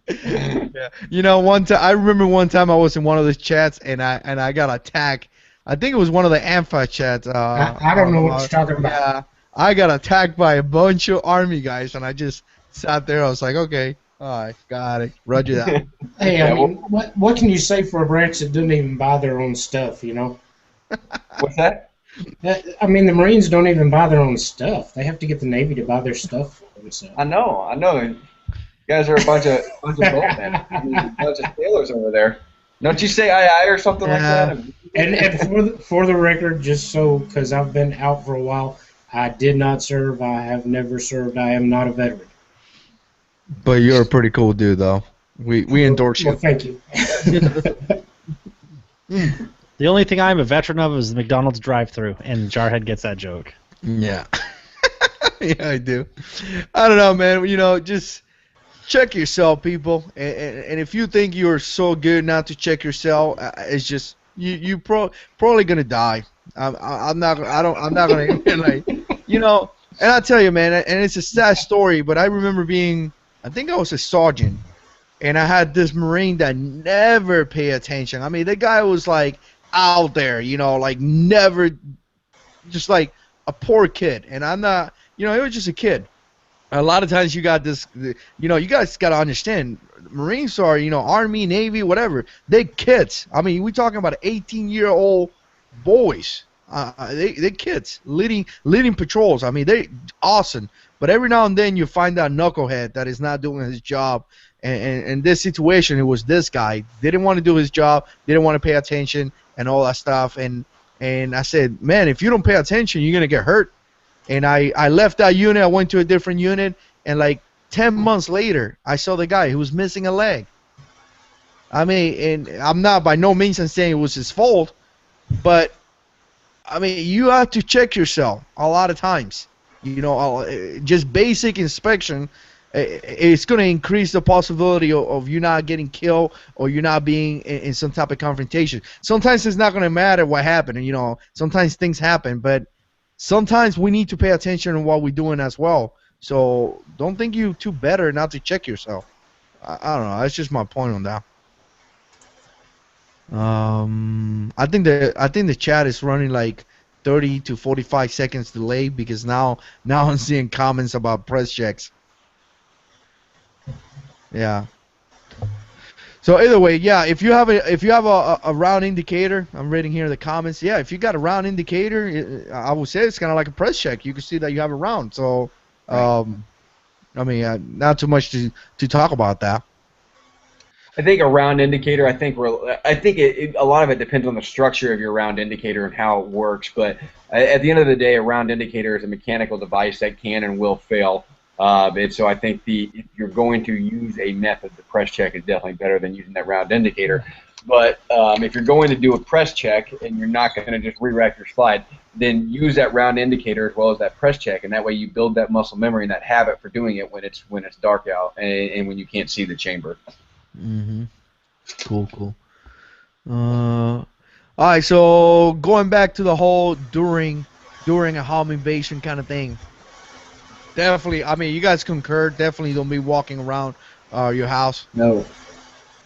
Yeah. You know, I remember one time I was in one of those chats and I got attacked. I think it was one of the AMFA chats. I don't know what you're talking about. Yeah, I got attacked by a bunch of Army guys, and I just sat there. I was like, okay, All right, got it. Roger that. Hey, I Yeah, mean, what can you say for a branch that doesn't even buy their own stuff? You know, what's that? I mean, the Marines don't even buy their own stuff. They have to get the Navy to buy their stuff for them. So. I know, I know. You guys are a bunch of boatmen. I mean, a bunch of sailors over there. Don't you say aye aye or something like Yeah, that? And for the record, just so because I've been out for a while, I did not serve. I have never served. I am not a veteran. but you're a pretty cool dude, though. We endorse Well, you. thank you. The only thing I'm a veteran of is the McDonald's drive-through, and Jarhead gets that joke. Yeah. Yeah, I do. I don't know, man. You know, just check yourself, people. And if you think you're so good not to check yourself, it's just probably gonna die. I'm not. I'm not gonna like. You know. And I tell you, man. And it's a sad story, but I remember being. I think I was a sergeant, and I had this Marine that never paid attention. I mean, the guy was like out there, you know, like never, just like a poor kid. And I'm not. You know, he was just a kid. A lot of times you got this, you know, you guys got to understand, Marines are, you know, Army, Navy, whatever, they kids. I mean, we're talking about 18-year-old boys. They kids leading patrols. I mean, they awesome. But every now and then you find that knucklehead that is not doing his job. And in this situation, it was this guy didn't want to do his job, didn't want to pay attention, and all that stuff. And I said, man, if you don't pay attention, you're gonna get hurt. And I left that unit. I went to a different unit, and like 10 months later, I saw the guy who was missing a leg. I mean, and I'm not by no means saying it was his fault, but I mean, you have to check yourself a lot of times. You know, just basic inspection, it's going to increase the possibility of you not getting killed or you not being in some type of confrontation. Sometimes it's not going to matter what happened. You know, sometimes things happen, but sometimes we need to pay attention to what we're doing as well. So don't think you too better not to check yourself. I don't know. That's just my point on that. I think the chat is running like 30 to 45 seconds delay because now I'm seeing comments about press checks. Yeah. So either way, yeah, if you have a round indicator, I'm reading here the comments. Yeah, if you got a round indicator, I would say it's kind of like a press check. You can see that you have a round. So, I mean, not too much to talk about that. I think a round indicator. I think a lot of it depends on the structure of your round indicator and how it works. But at the end of the day, a round indicator is a mechanical device that can and will fail. And so I think if you're going to use a method, the press check is definitely better than using that round indicator. But if you're going to do a press check and you're not going to just re-rack your slide, then use that round indicator as well as that press check, and that way you build that muscle memory and that habit for doing it when it's dark out and when you can't see the chamber. Mm-hmm. Cool. All right, so going back to the whole during a home invasion kind of thing. Definitely, I mean, you guys concur. Definitely don't be walking around your house. No.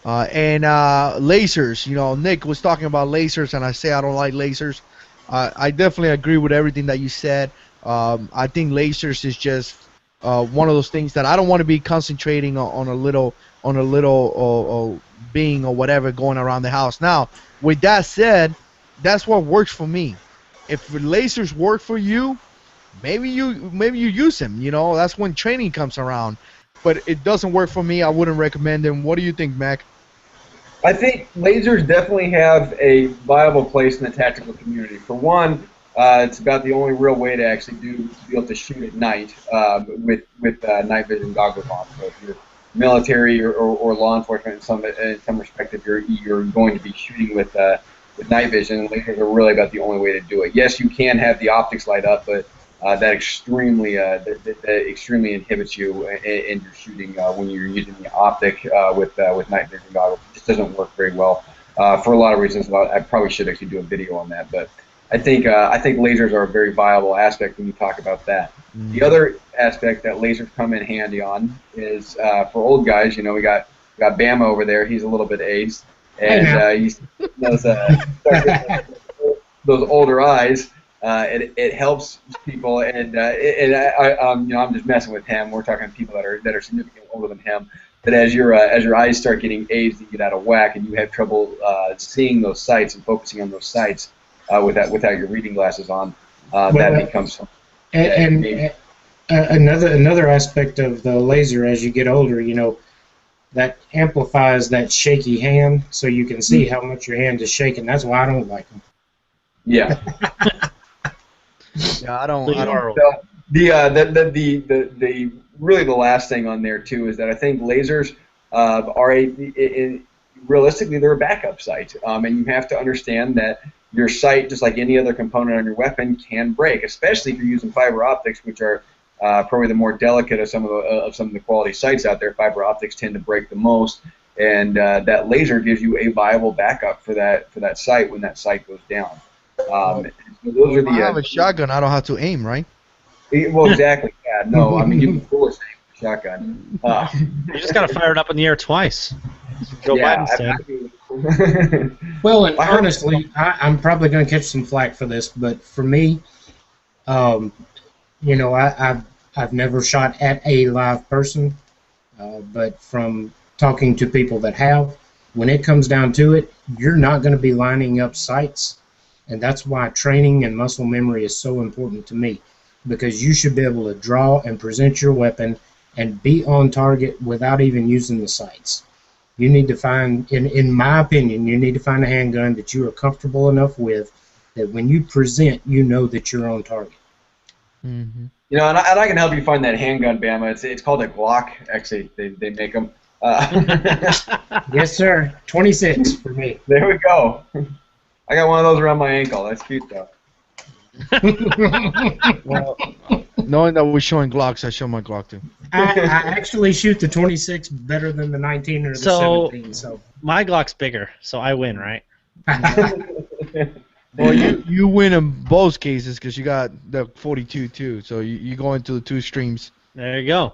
And lasers, you know, Nick was talking about lasers, and I say I don't like lasers. I definitely agree with everything that you said. I think lasers is just one of those things that I don't want to be concentrating on a little being or whatever going around the house. Now, with that said, that's what works for me. If lasers work for you, maybe you use them. You know, that's when training comes around. But it doesn't work for me. I wouldn't recommend them. What do you think, Mac? I think lasers definitely have a viable place in the tactical community. For one, it's about the only real way to actually be able to shoot at night with night vision goggles on. So if you're military or law enforcement in some respect, if you're going to be shooting with night vision, lasers are really about the only way to do it. Yes, you can have the optics light up, but that extremely inhibits you in your shooting when you're using the optic with night vision goggles. It just doesn't work very well for a lot of reasons. I probably should actually do a video on that, but I think lasers are a very viable aspect when you talk about that. The other aspect that lasers come in handy on is for old guys. You know, we got Bama over there. He's a little bit aged, and he's those older eyes. It helps people, and I'm just messing with him. We're talking people that are significantly older than him. that as your eyes start getting aged and get out of whack, and you have trouble seeing those sights and focusing on those sights without your reading glasses on, that becomes. And another aspect of the laser as you get older, you know, that amplifies that shaky hand, so you can see how much your hand is shaking. That's why I don't like them. Yeah. Yeah, I don't. So the really the last thing on there too is that I think lasers are realistically they're a backup sight, and you have to understand that your sight, just like any other component on your weapon, can break, especially if you're using fiber optics, which are probably the more delicate of some of the quality sights out there. Fiber optics tend to break the most, and that laser gives you a viable backup for that sight when that sight goes down. So those are If I have a shotgun, I don't have to aim, right? well, exactly. Yeah, no, I mean you can pull a shotgun. You just gotta fire it up in the air twice. Joe Yeah, Biden said. Well, and honestly, I'm probably going to catch some flack for this, but for me, you know, I've never shot at a live person, but from talking to people that have, when it comes down to it, you're not going to be lining up sights, and that's why training and muscle memory is so important to me, because you should be able to draw and present your weapon and be on target without even using the sights. You need to find, in my opinion, you need to find a handgun that you are comfortable enough with that when you present, you know that you're on target. Mm-hmm. You know, and I can help you find that handgun, Bama. It's called a Glock. Actually, they make them. Yes, sir. 26 for me. There we go. I got one of those around my ankle. That's cute, though. Well, knowing that we're showing Glocks, I show my Glock too. I actually shoot the 26 better than the 19 or the 17. So my Glock's bigger, so I win, right? Well, you win in both cases because you got the 42 too, so you go into the two streams. There you go.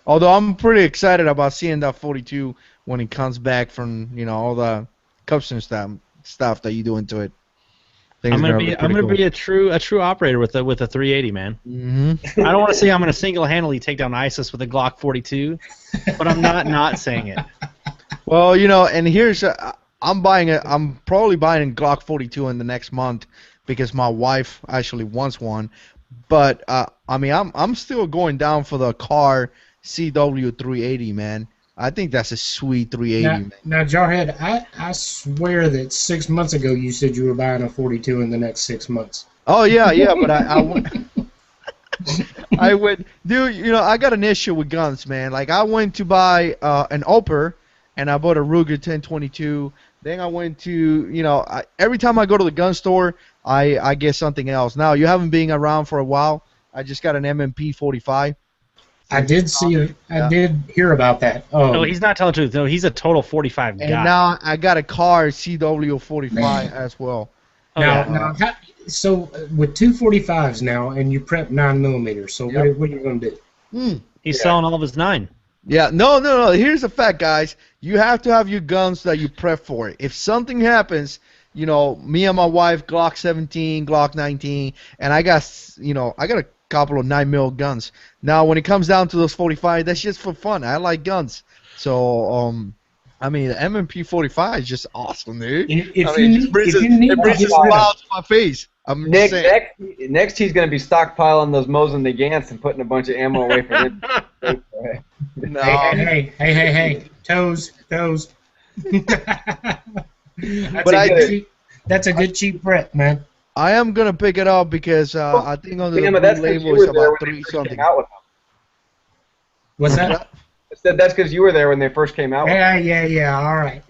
Although I'm pretty excited about seeing that 42 when it comes back from all the cups and stuff that you do into it. I'm gonna be a true operator with a 380, man. Mm-hmm. I don't want to say I'm gonna single-handedly take down ISIS with a Glock 42, but I'm not saying it. Well, and here's I'm probably buying a Glock 42 in the next month because my wife actually wants one. But I mean, I'm still going down for the car CW 380, man. I think that's a sweet 380. Now, Jarhead, I swear that 6 months ago you said you were buying a 42 in the next 6 months. Oh yeah, but I went. I went, dude. I got an issue with guns, man. Like I went to buy an Oper, and I bought a Ruger 1022. Then I went to, every time I go to the gun store, I get something else. Now you haven't been around for a while. I just got an M&P 45. I did hear about that. No, he's not telling the truth. No, he's a total 45 guy. And now I got a car CW 45 as well. So with 245s now, and you prep 9mm. So what are you going to do? He's selling all of his 9. Yeah, no. Here's the fact, guys. You have to have your guns that you prep for. If something happens, me and my wife, Glock 17, Glock 19, and I got a couple of 9mm guns. Now, when it comes down to those 45, that's just for fun. I like guns. So, I mean, the M&P 45 is just awesome, dude. It brings a smile to my face. Next he's going to be stockpiling those Mosin Nagants and putting a bunch of ammo away for him. No. Hey. Toes. That's a good cheap prep, man. I am going to pick it up because I think on the label it's about 3 something. What's that? I said that's because you were there when they first came out. Yeah. All right.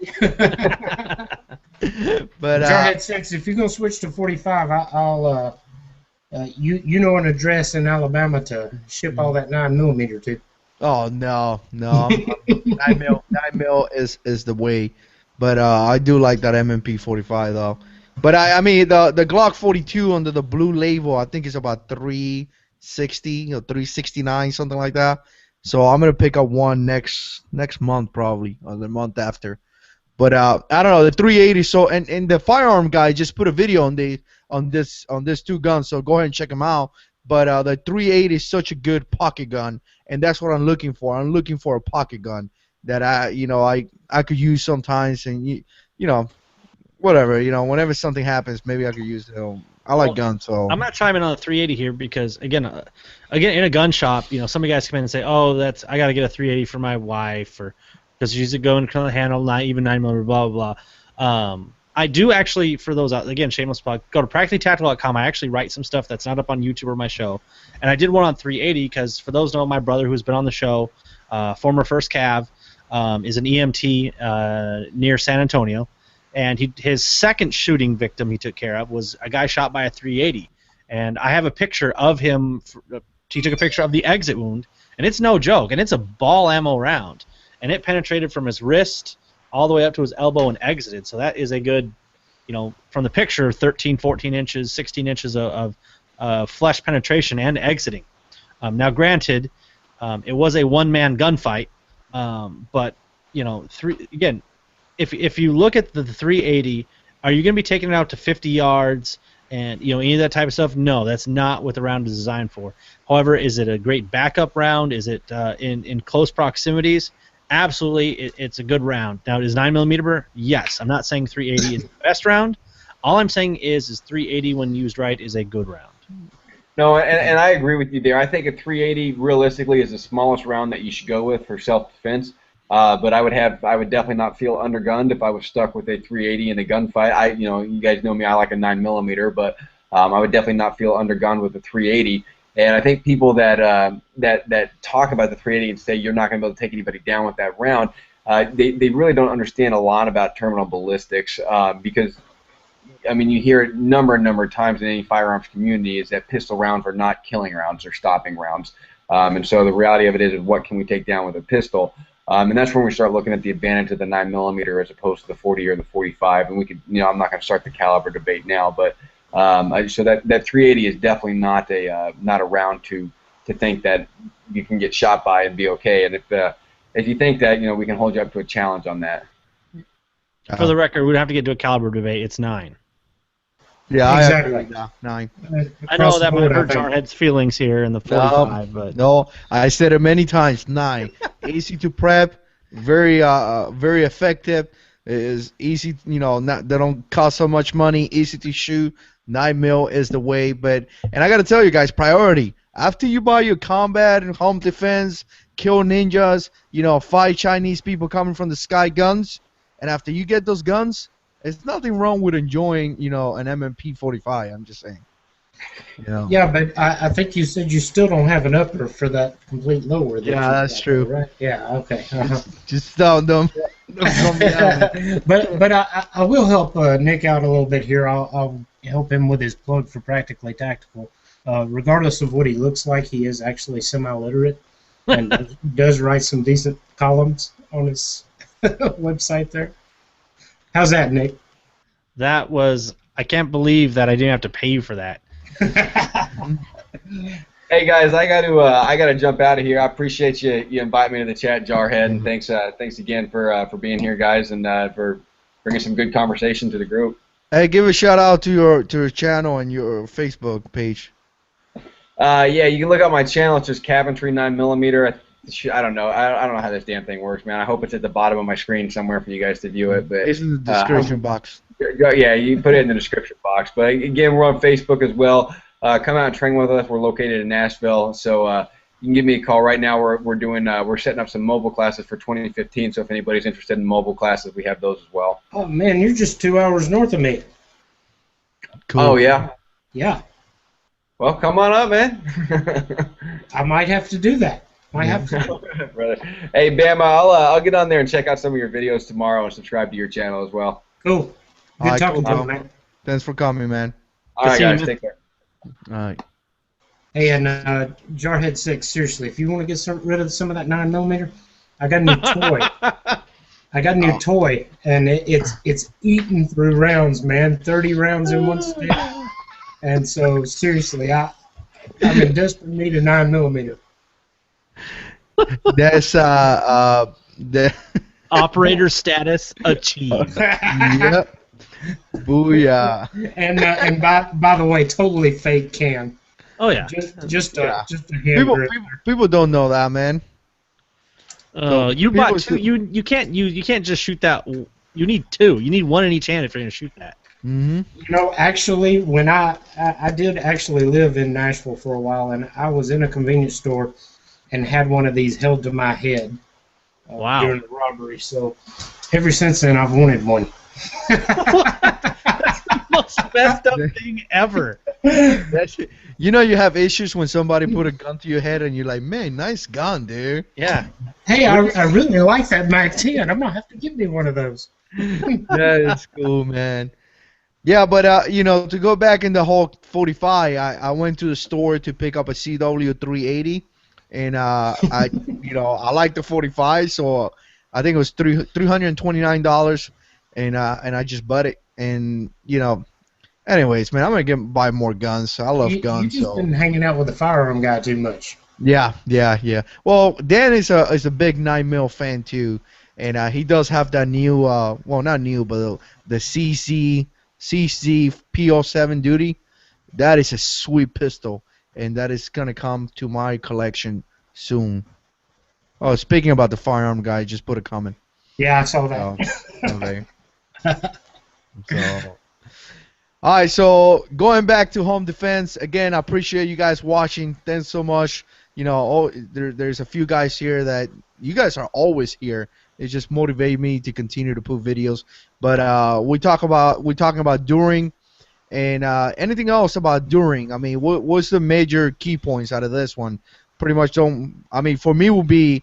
But Jarhead 6, if you're gonna switch to 45, I'll you know an address in Alabama to ship all that 9mm to. Oh no, 9mm is the way. But I do like that M&P 45 though. But I mean the Glock 42 under the blue label I think is about 360 or 369 something like that. So I'm gonna pick up one next month probably or the month after. But I don't know, the 380. So and the firearm guy just put a video on this two guns. So go ahead and check them out. But the 380 is such a good pocket gun, and that's what I'm looking for. I'm looking for a pocket gun. that I could use sometimes, and whatever, whenever something happens, maybe I could use it. I like guns, so I'm not chiming on the 380 here because again, in a gun shop, some of you guys come in and say, "Oh, I got to get a 380 for my wife," or because she's going to handle even 9mm, blah blah blah. I do actually, for those out again, shameless plug, go to practicallytactical.com. I actually write some stuff that's not up on YouTube or my show, and I did one on 380 because for those who know, my brother who's been on the show, former First Cav, is an EMT near San Antonio. And his second shooting victim he took care of was a guy shot by a 380. And I have a picture of him. He took a picture of the exit wound, and it's no joke. And it's a ball ammo round. And it penetrated from his wrist all the way up to his elbow and exited. So that is a good, from the picture, 13, 14 inches, 16 inches of flesh penetration and exiting. Now, granted, it was a one-man gunfight, but, again, if you look at the 380, are you going to be taking it out to 50 yards and any of that type of stuff? No, that's not what the round is designed for. However, is it a great backup round? Is it in close proximities? Absolutely, it's a good round. Now, is 9mm? Yes. I'm not saying 380 is the best round. All I'm saying is 380 when used right is a good round. No, and I agree with you there. I think a 380 realistically is the smallest round that you should go with for self-defense. But I would definitely not feel undergunned if I was stuck with a 380 in a gunfight. You guys know me, I like a 9mm, but I would definitely not feel undergunned with a 380. And I think people that talk about the 380 and say you're not going to be able to take anybody down with that round, they really don't understand a lot about terminal ballistics because, you hear it number of times in any firearms community is that pistol rounds are not killing rounds, they're stopping rounds. And so the reality of it is what can we take down with a pistol? And that's when we start looking at the advantage of the 9mm as opposed to the 40 or the 45. And we could, I'm not going to start the caliber debate now, but so that 380 is definitely not a round to think that you can get shot by and be okay. And if you think that, we can hold you up to a challenge on that. For the record, we don't have to get to a caliber debate. It's 9. Yeah, exactly. I agree. 9. I know that might hurt Jarhead's feelings here in the 45, but no, I said it many times. 9, easy to prep, very effective. Is easy, they don't cost so much money. Easy to shoot. 9mm is the way. And I got to tell you guys, priority after you buy your combat and home defense, kill ninjas, fight Chinese people coming from the sky guns, and after you get those guns. There's nothing wrong with enjoying, an MMP 45. I'm just saying. Yeah, but I think you said you still don't have an upper for that complete lower. Yeah, that's true. Right? Yeah. Okay. Just don't me out. But I will help Nick out a little bit here. I'll help him with his plug for Practically Tactical. Regardless of what he looks like, he is actually semi-literate and does write some decent columns on his website there. How's that, Nick? That was... I can't believe that I didn't have to pay you for that. Hey guys, I gotta jump out of here. I appreciate you inviting me to the chat, Jarhead, and thanks again for being here, guys, and for bringing some good conversation to the group. Hey, give a shout out to your channel and your Facebook page. Yeah, you can look up my channel. It's just Caventry 9mm. I don't know. I don't know how this damn thing works, man. I hope it's at the bottom of my screen somewhere for you guys to view it. But it's in the description box. Yeah, you can put it in the description box. But again, we're on Facebook as well. Come out and train with us. We're located in Nashville, so you can give me a call. Right now, we're setting up some mobile classes for 2015. So if anybody's interested in mobile classes, we have those as well. Oh man, you're just 2 hours north of me. Cool. Oh yeah. Yeah. Well, come on up, man. I might have to do that. I have to. Brother. Hey, Bama, I'll get on there and check out some of your videos tomorrow and subscribe to your channel as well. Cool. Good talking to you, man. Thanks for coming, man. All right, guys, take care. All right. Hey, and Jarhead 6, seriously, if you want to get rid of some of that 9mm, I got a new toy. I got a new toy, and it's eating through rounds, man. 30 rounds in one stick. And so, seriously, I'm in desperate need of 9mm. That's the operator status achieved. Yep. Booyah. And by the way, totally fake cam. Oh yeah. Just a hand grip. People don't know that, man. You people bought two. You can't just shoot that. You need two. You need one in each hand if you're gonna shoot that. Mm-hmm. Actually, when I did actually live in Nashville for a while, and I was in a convenience store and had one of these held to my head Wow. during the robbery. So ever since then, I've wanted one. That's the most messed up thing ever. You know you have issues when somebody put a gun to your head and you're like, man, nice gun, dude. Yeah. Hey, I really like that Mac 10. I'm gonna have to give me one of those. That is cool, man. Yeah, but you know, to go back in the whole 45, I went to the store to pick up a CW 380, and I like the 45, so I think it was $329, and I just bought it, and anyways, man, I'm gonna buy more guns. I love guns. You just been hanging out with the firearm guy too much. Yeah. Well, Dan is a big 9mm fan too, and he does have that new, well, not new, but the CC P07 Duty. That is a sweet pistol, and that is gonna come to my collection soon. Oh, speaking about the firearm guy, just put a comment. Yeah, I saw that. Okay. So, all right, so going back to home defense again, I appreciate you guys watching. Thanks so much. There's a few guys here that you guys are always here. It just motivates me to continue to put videos. But we're talking about during, and anything else about during. I mean, what's the major key points out of this one? Pretty much don't. I mean, for me, will be,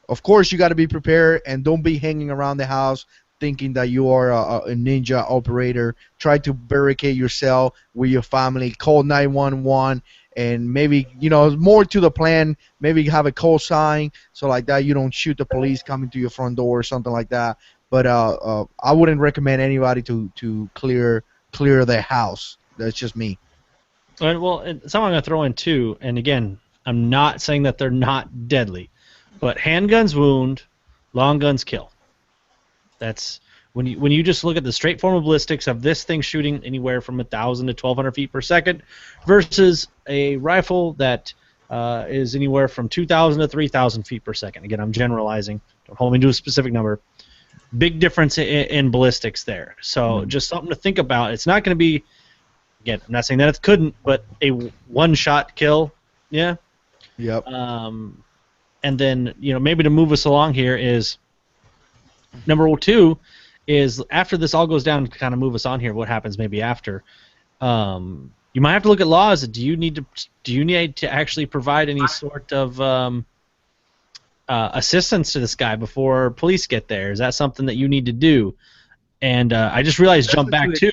of course, you got to be prepared and don't be hanging around the house thinking that you are a ninja operator. Try to barricade yourself with your family. Call 911. And maybe, more to the plan, maybe have a call sign so like that you don't shoot the police coming to your front door or something like that. But I wouldn't recommend anybody to clear their house. That's just me. Well, and something I'm going to throw in too, and again, I'm not saying that they're not deadly, but handguns wound, long guns kill. That's when you just look at the straight form of ballistics of this thing shooting anywhere from 1,000 to 1,200 feet per second versus a rifle that is anywhere from 2,000 to 3,000 feet per second. Again, I'm generalizing. Don't hold me to a specific number. Big difference in ballistics there. So just something to think about. It's not going to be, again, I'm not saying that it couldn't, but a one-shot kill, yeah. Yep. And then, maybe to move us along here is number two is after this all goes down, to kind of move us on here, what happens maybe after. You might have to look at laws. Do you need to actually provide any sort of assistance to this guy before police get there? Is that something that you need to do? And I just realized That's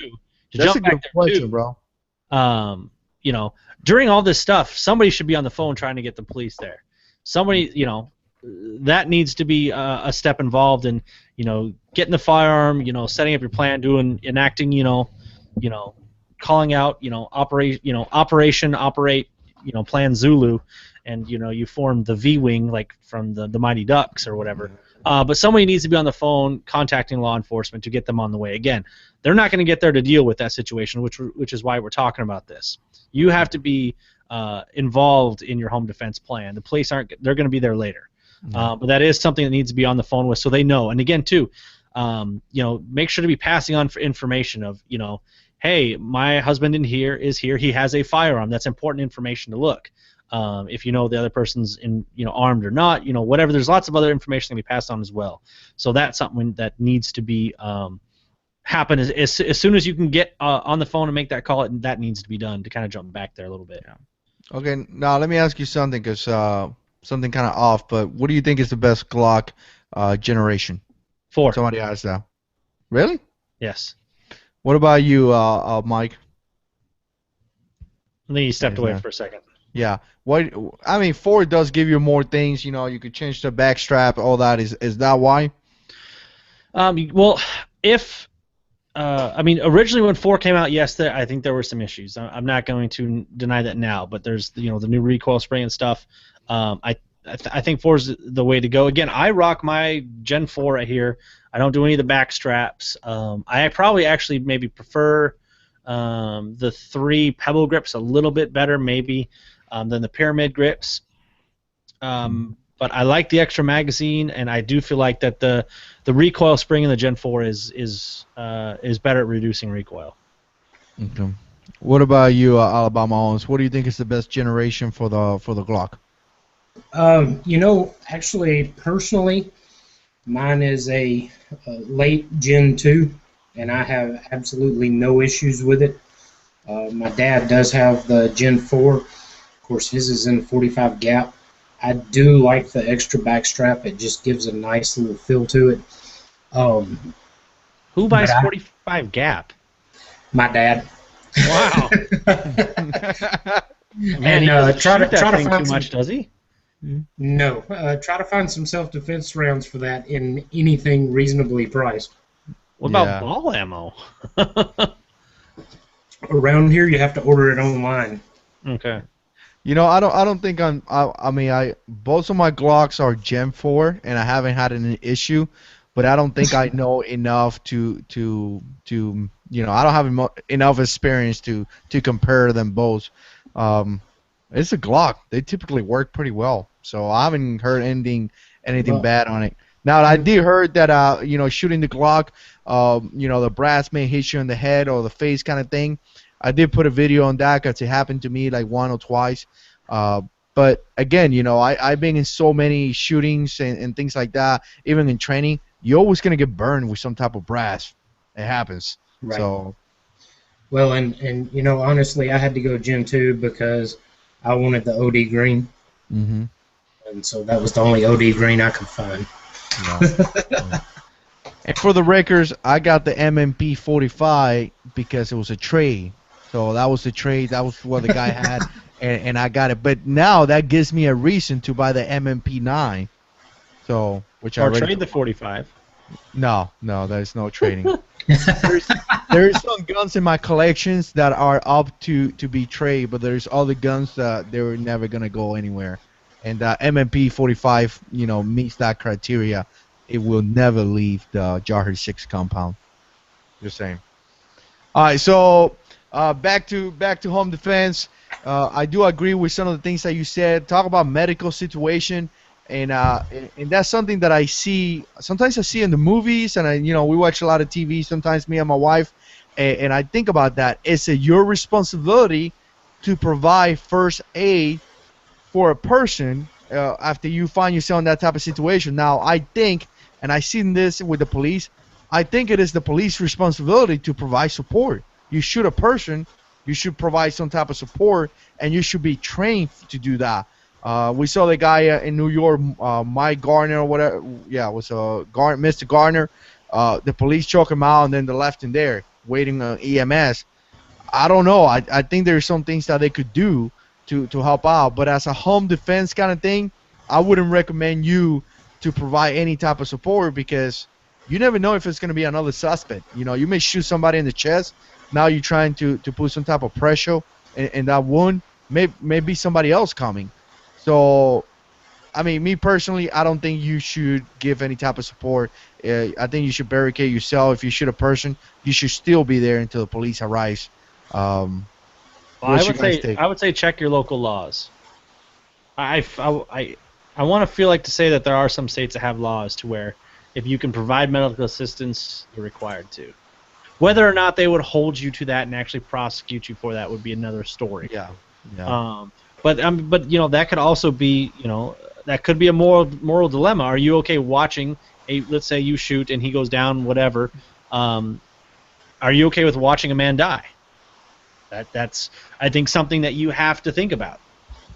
a good question, bro. During all this stuff, somebody should be on the phone trying to get the police there. Somebody, that needs to be a step involved in, getting the firearm, setting up your plan, enacting, calling out, operation operate, plan Zulu, and you form the V wing like from the Mighty Ducks or whatever. But somebody needs to be on the phone contacting law enforcement to get them on the way. Again, they're not going to get there to deal with that situation, which is why we're talking about this. You have to be involved in your home defense plan. The police aren't; they're going to be there later. But that is something that needs to be on the phone with, so they know. And again, too, make sure to be passing on for information of, hey, my husband is here. He has a firearm. That's important information to look. If the other person's armed or not, whatever. There's lots of other information that can be passed on as well. So that's something that needs to be happen as soon as you can get on the phone and make that call. That needs to be done to kind of jump back there a little bit. Yeah. Okay, now let me ask you something, because something kind of off. But what do you think is the best Glock generation? 4. Somebody asked that. Really? Yes. What about you, Mike? I think he stepped away for a second. Yeah. What? I mean, 4 does give you more things. You could change the back strap. All that. Is that why? Well, if originally when 4 came out, yes, I think there were some issues. I'm not going to deny that now, but there's the new recoil spring and stuff. I think 4 is the way to go. Again, I rock my Gen 4 right here. I don't do any of the back straps. I probably actually maybe prefer the 3 pebble grips a little bit better maybe than the pyramid grips. But But I like the extra magazine, and I do feel like that the recoil spring in the Gen 4 is better at reducing recoil. Okay. What about you, Alabama Owens? What do you think is the best generation for the Glock? Actually, personally, mine is a late Gen 2, and I have absolutely no issues with it. My dad does have the Gen 4. Of course, his is in 45 gap. I do like the extra back strap. It just gives a nice little feel to it. Who buys 45 gap? My dad. Wow. Man, And he doesn't try shoot to that thing find too some, much, does he? No, try to find some self-defense rounds for that in anything reasonably priced. What Yeah. about ball ammo? Around here, you have to order it online. Okay. You know, I don't think I mean, both of my Glocks are Gen 4, and I haven't had an issue, but I don't think I know enough to I don't have enough experience to compare them both. It's a Glock. They typically work pretty well, so I haven't heard anything Well, bad on it. Now, I did heard that shooting the Glock, the brass may hit you in the head or the face kind of thing. I did put a video on that because it happened to me like one or twice. But again, I've been in so many shootings and things like that, even in training, you're always going to get burned with some type of brass. It happens. right. So, Well, and honestly, I had to go Gen 2 because I wanted the OD green, mm-hmm. and so that was the only OD green I could find. Yeah. And for the records, I got the MMP 45 because it was a trade. So that was the trade. That was what the guy had, and I got it. But now that gives me a reason to buy the MMP 9. So, which I Or already trade the 45. No, there's no trading. There's some guns in my collections that are up to be traded, but there's other guns that they were never gonna go anywhere. And MMP 45, meets that criteria. It will never leave the JH6 compound. Just saying. All right, so back to home defense. I do agree with some of the things that you said. Talk about medical situation, and that's something that I see. Sometimes I see in the movies, and we watch a lot of TV. Sometimes me and my wife, and I think about that. It's your responsibility to provide first aid for a person after you find yourself in that type of situation. Now, I think, and I've seen this with the police, I think it is the police responsibility to provide support. You shoot a person, you should provide some type of support, and you should be trained to do that. We saw the guy in New York, Mike Garner or whatever. Yeah, it was Mr. Garner. The police choke him out, and then they left him there waiting on EMS. I don't know. I think there's some things that they could do to help out. But as a home defense kind of thing, I wouldn't recommend you to provide any type of support because you never know if it's going to be another suspect. You may shoot somebody in the chest. Now you're trying to put some type of pressure in that wound. May be somebody else coming. So, I mean, me personally, I don't think you should give any type of support. I think you should barricade yourself. If you shoot a person, you should still be there until the police arrives. Well, I would say check your local laws. I want to feel like to say that there are some states that have laws to where if you can provide medical assistance, you're required to. Whether or not they would hold you to that and actually prosecute you for that would be another story. Yeah. But that could also be that could be a moral dilemma. Are you okay watching let's say you shoot and he goes down, whatever? Are you okay with watching a man die? That's I think something that you have to think about.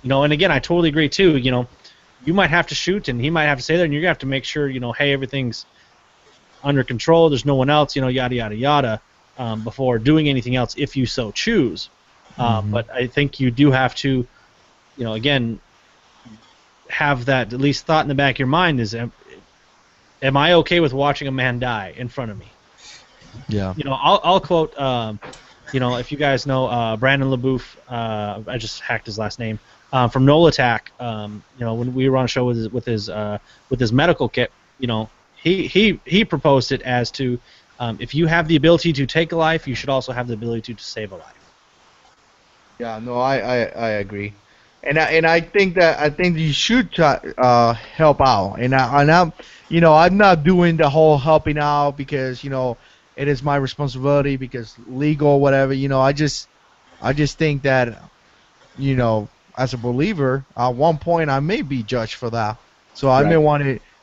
And again, I totally agree too. You might have to shoot and he might have to stay there, and you're gonna have to make sure hey, everything's under control. There's no one else, yada yada yada, before doing anything else if you so choose. But I think you do have to, again, have that at least thought in the back of your mind is, am I okay with watching a man die in front of me? Yeah. I'll quote. If you guys know Brandon LaBouffe, I just hacked his last name, from Nola Attack. When we were on a show with his medical kit, he proposed it as to if you have the ability to take a life, you should also have the ability to save a life. Yeah, no, I agree. And I think that you should try, help out. And I'm I'm not doing the whole helping out because it is my responsibility because legal whatever. I just think that as a believer, at one point I may be judged for that. So Right.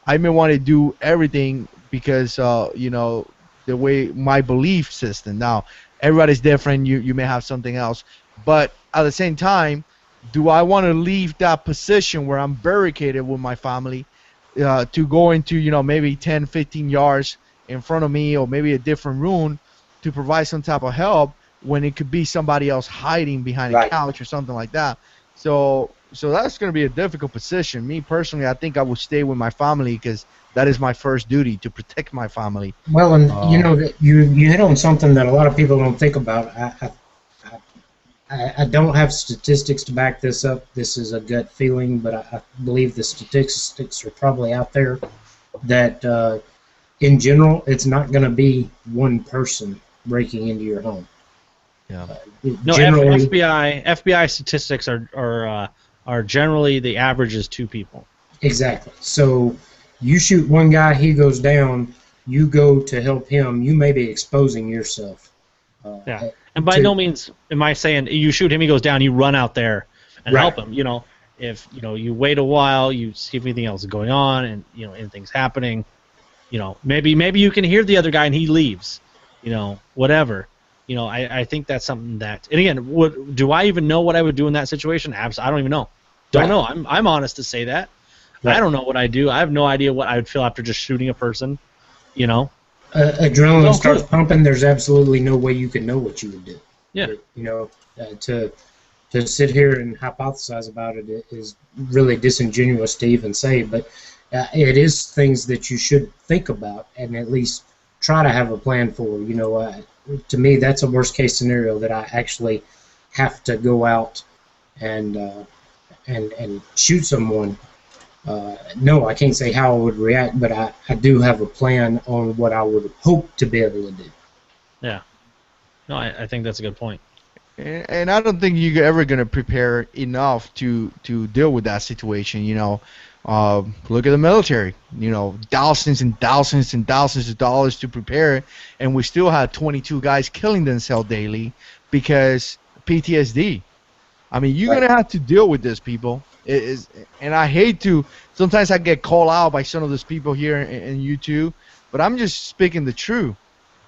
I may want to do everything because the way my belief system. Now, everybody's different. You may have something else, but at the same time, do I want to leave that position where I'm barricaded with my family to go into maybe 10, 15 yards in front of me or maybe a different room to provide some type of help when it could be somebody else hiding behind a Right. couch or something like that. So that's going to be a difficult position. Me personally, I think I would stay with my family because that is my first duty to protect my family. Well, and Uh, you hit on something that a lot of people don't think about. I don't have statistics to back this up. This is a gut feeling, but I believe the statistics are probably out there that in general, it's not going to be one person breaking into your home. yeah. No, Generally, FBI statistics are generally the average is 2 people. exactly. So you shoot one guy, he goes down. You go to help him. You may be exposing yourself. Yeah, and by To no means am I saying you shoot him, he goes down, you run out there and right, help him. If you wait a while, you see if anything else is going on, and anything's happening. Maybe you can hear the other guy and he leaves. Whatever. I think that's something that. And again, do I even know what I would do in that situation? I don't even know. Don't right, know. I'm honest to say that. I right. don't know what I do. I have no idea what I would feel after just shooting a person. You know. Adrenaline No starts clue. pumping. There's absolutely no way you can know what you would do. Yeah. To sit here and hypothesize about it is really disingenuous to even say, but it is things that you should think about and at least try to have a plan for. To me, that's a worst case scenario that I actually have to go out and and shoot someone. No, I can't say how I would react, but I do have a plan on what I would hope to be able to do. Yeah. No, I think that's a good point. And I don't think you're ever gonna prepare enough to deal with that situation. Look at the military. Thousands and thousands and thousands of dollars to prepare, and we still have 22 guys killing themselves daily because PTSD. I mean, you're Right. gonna have to deal with this, people. It is, and I hate to. Sometimes I get called out by some of those people here in YouTube, but I'm just speaking the truth.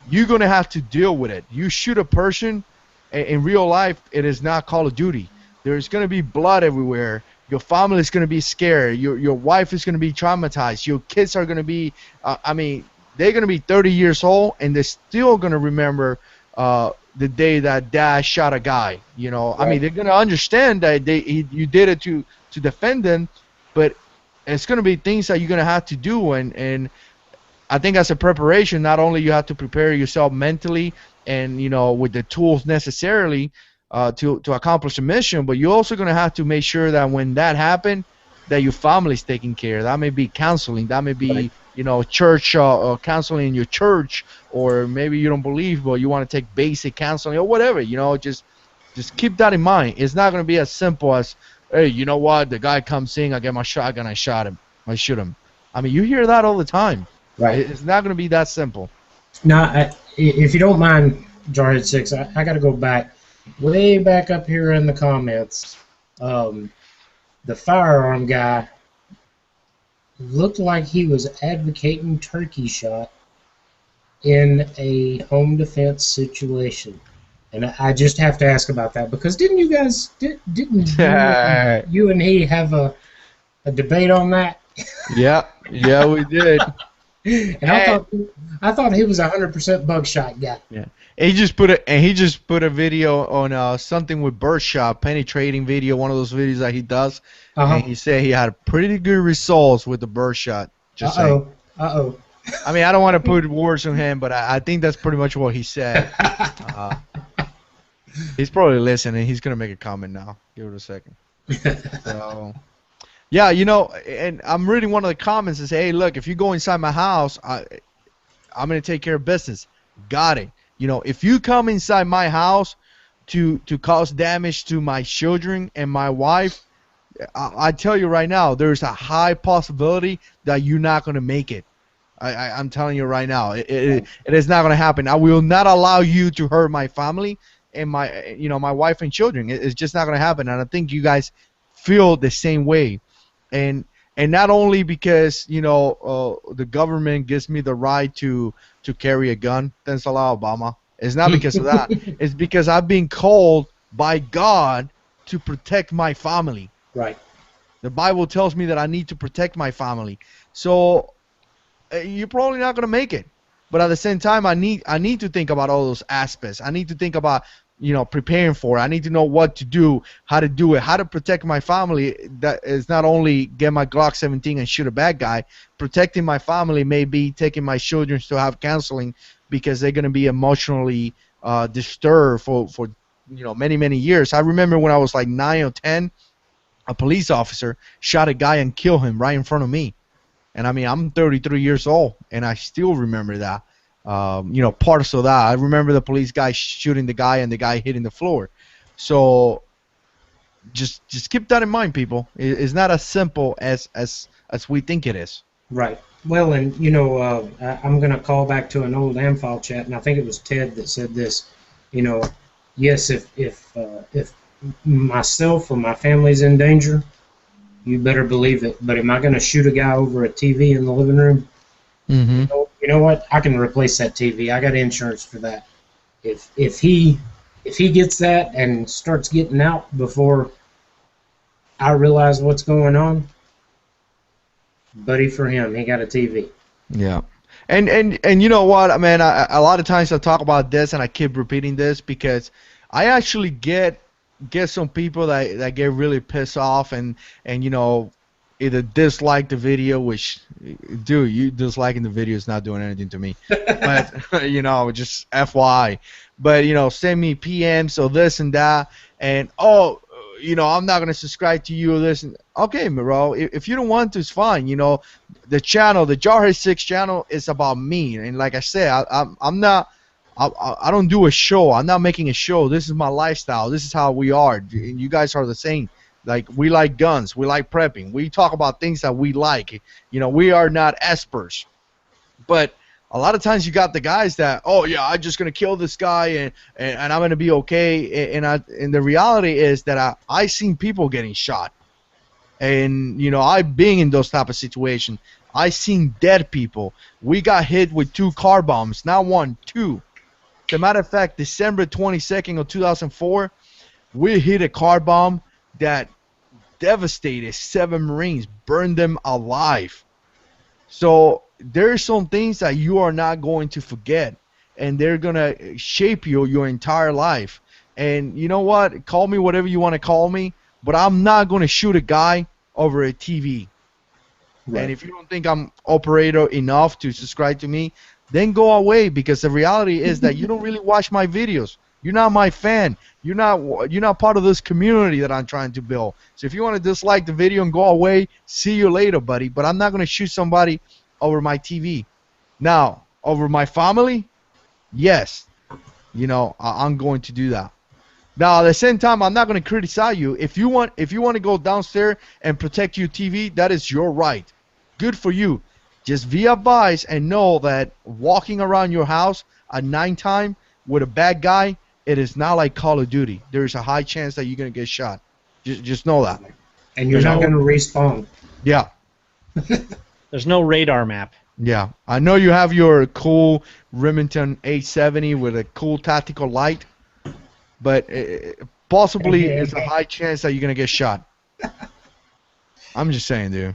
You're gonna have to deal with it. You shoot a person in real life, it is not Call of Duty. There's gonna be blood everywhere. Your family is gonna be scared. Your wife is gonna be traumatized. Your kids are gonna be. I mean, they're gonna be 30 years old and they're still gonna remember the day that dad shot a guy. I mean, Right. they're gonna understand that you did it to defend them, but it's gonna be things that you're gonna have to do and I think as a preparation, not only you have to prepare yourself mentally and with the tools necessarily to accomplish a mission, but you're also going to have to make sure that when that happens, that your family's taken care of. That may be counseling, that may Right. be church counseling in your church, or maybe you don't believe, but you want to take basic counseling or whatever. Just keep that in mind. It's not going to be as simple as, hey, you know what? The guy comes in, I get my shotgun, I shot him, I shoot him. I mean, you hear that all the time. Right. It's not going to be that simple. Now, if you don't mind, Jarhead6, I got to go back, way back up here in the comments. Um, the firearm guy looked like he was advocating turkey shot in a home defense situation. And I just have to ask about that because didn't you guys, didn't you and he have a debate on that? Yeah, we did. And And, I thought he was 100% buckshot guy. yeah, he just put a video on something with birdshot penetrating video, one of those videos that he does, and Uh-huh. he said he had pretty good results with the birdshot. Just saying. Uh-oh. Uh-oh. I mean, I don't want to put words on him, but I think that's pretty much what he said. Uh, he's probably listening. He's gonna make a comment now. Give it a second. So. Yeah, and I'm reading one of the comments and say, hey, look, if you go inside my house, I'm gonna take care of business. Got it. If you come inside my house to cause damage to my children and my wife, I tell you right now, there's a high possibility that you're not going to make it. I'm telling you right now, it is not going to happen. I will not allow you to hurt my family and my wife and children. It's just not going to happen. And I think you guys feel the same way. And not only because the government gives me the right to carry a gun. Thanks a lot, Obama. It's not because of that. It's because I've been called by God to protect my family. Right. The Bible tells me that I need to protect my family. So you're probably not going to make it. But at the same time, I need to think about all those aspects. I need to think about preparing for it. I need to know what to do, how to do it, how to protect my family. That is not only get my Glock 17 and shoot a bad guy. Protecting my family may be taking my children to have counseling because they're going to be emotionally disturbed for many years. I remember when I was like 9 or 10, a police officer shot a guy and killed him right in front of me. And I mean, I'm 33 years old, and I still remember that. Parts of that. I remember the police guy shooting the guy and the guy hitting the floor. So just keep that in mind, people. It's not as simple as we think it is. Right. Well, and I'm going to call back to an old AmFile chat, and I think it was Ted that said this. Yes, if myself or my family's in danger, you better believe it. But am I going to shoot a guy over a TV in the living room? Mm-hmm. You know what? I can replace that TV. I got insurance for that. If he gets that and starts getting out before I realize what's going on, buddy, for him, he got a TV. Yeah. And you know what, man? A lot of times I talk about this and I keep repeating this because I actually get some people that get really pissed off and either dislike the video, which, dude, you disliking the video is not doing anything to me. But just FYI. But send me PMs or this and that, and I'm not gonna subscribe to you or this. And, okay, bro, if you don't want to, it's fine. The channel, the JH6 channel, is about me, and like I said, I'm not. I don't do a show. I'm not making a show. This is my lifestyle. This is how we are. And you guys are the same. Like, we like guns. We like prepping. We talk about things that we like. We are not experts. But a lot of times you got the guys that, oh, yeah, I'm just going to kill this guy and I'm going to be okay. And the reality is that I seen people getting shot. And, I've been in those type of situations. I seen dead people. We got hit with 2 car bombs. Not 1, 2. As a matter of fact, December 22nd of 2004, we hit a car bomb that devastated 7 Marines, burned them alive. So there are some things that you are not going to forget, and they're going to shape your entire life. And you know what? Call me whatever you want to call me, but I'm not going to shoot a guy over a TV. Right. And if you don't think I'm operator enough to subscribe to me, then go away, because the reality is that you don't really watch my videos. You're not my fan. You're not part of this community that I'm trying to build. So if you want to dislike the video and go away, see you later, buddy. But I'm not going to shoot somebody over my TV. Now, over my family, yes, I'm going to do that. Now, at the same time, I'm not going to criticize you. If you want to go downstairs and protect your TV, that is your right. Good for you. Just be advised and know that walking around your house at nighttime with a bad guy, it is not like Call of Duty. There is a high chance that you're going to get shot. Just know that. And you're not going to respawn. Yeah. There's no radar map. Yeah. I know you have your cool Remington 870 with a cool tactical light, but possibly it's a high chance that you're going to get shot. I'm just saying, dude.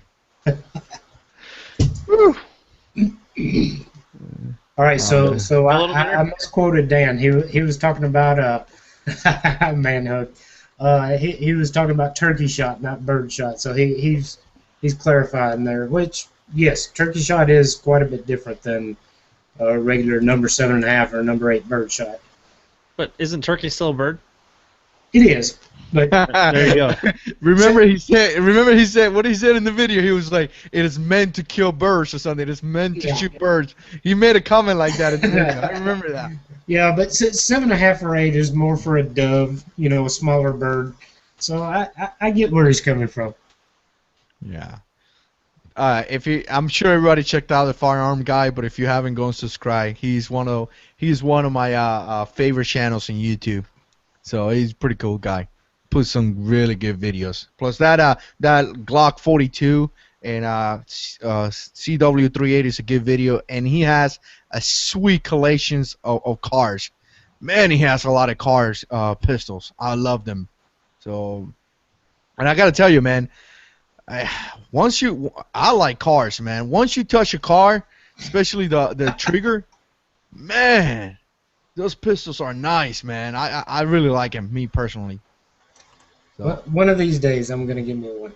All right, so I misquoted Dan. He was talking about manhug. He was talking about turkey shot, not bird shot. So he's clarifying there. Which, yes, turkey shot is quite a bit different than a regular number 7.5 or number 8 bird shot. But isn't turkey still a bird? It is. But there you go. Remember he said what he said in the video. He was like, "It is meant to kill birds" or something. It's meant to shoot birds. He made a comment like that in the video. I remember that. Yeah, but 7.5 or 8 is more for a dove, a smaller bird. So I get where he's coming from. Yeah. I'm sure everybody checked out the Firearm Guy, but if you haven't, go and subscribe. He's one of my favorite channels on YouTube. So he's a pretty cool guy. Puts some really good videos. Plus that Glock 42 and CW38 is a good video, and he has a sweet collections of cars. Man, he has a lot of cars, pistols. I love them. So, and I gotta tell you, man, I like cars, man. Once you touch a car, especially the trigger, man, those pistols are nice, man. I really like them, me personally. So, Well, one of these days, I'm gonna give me one.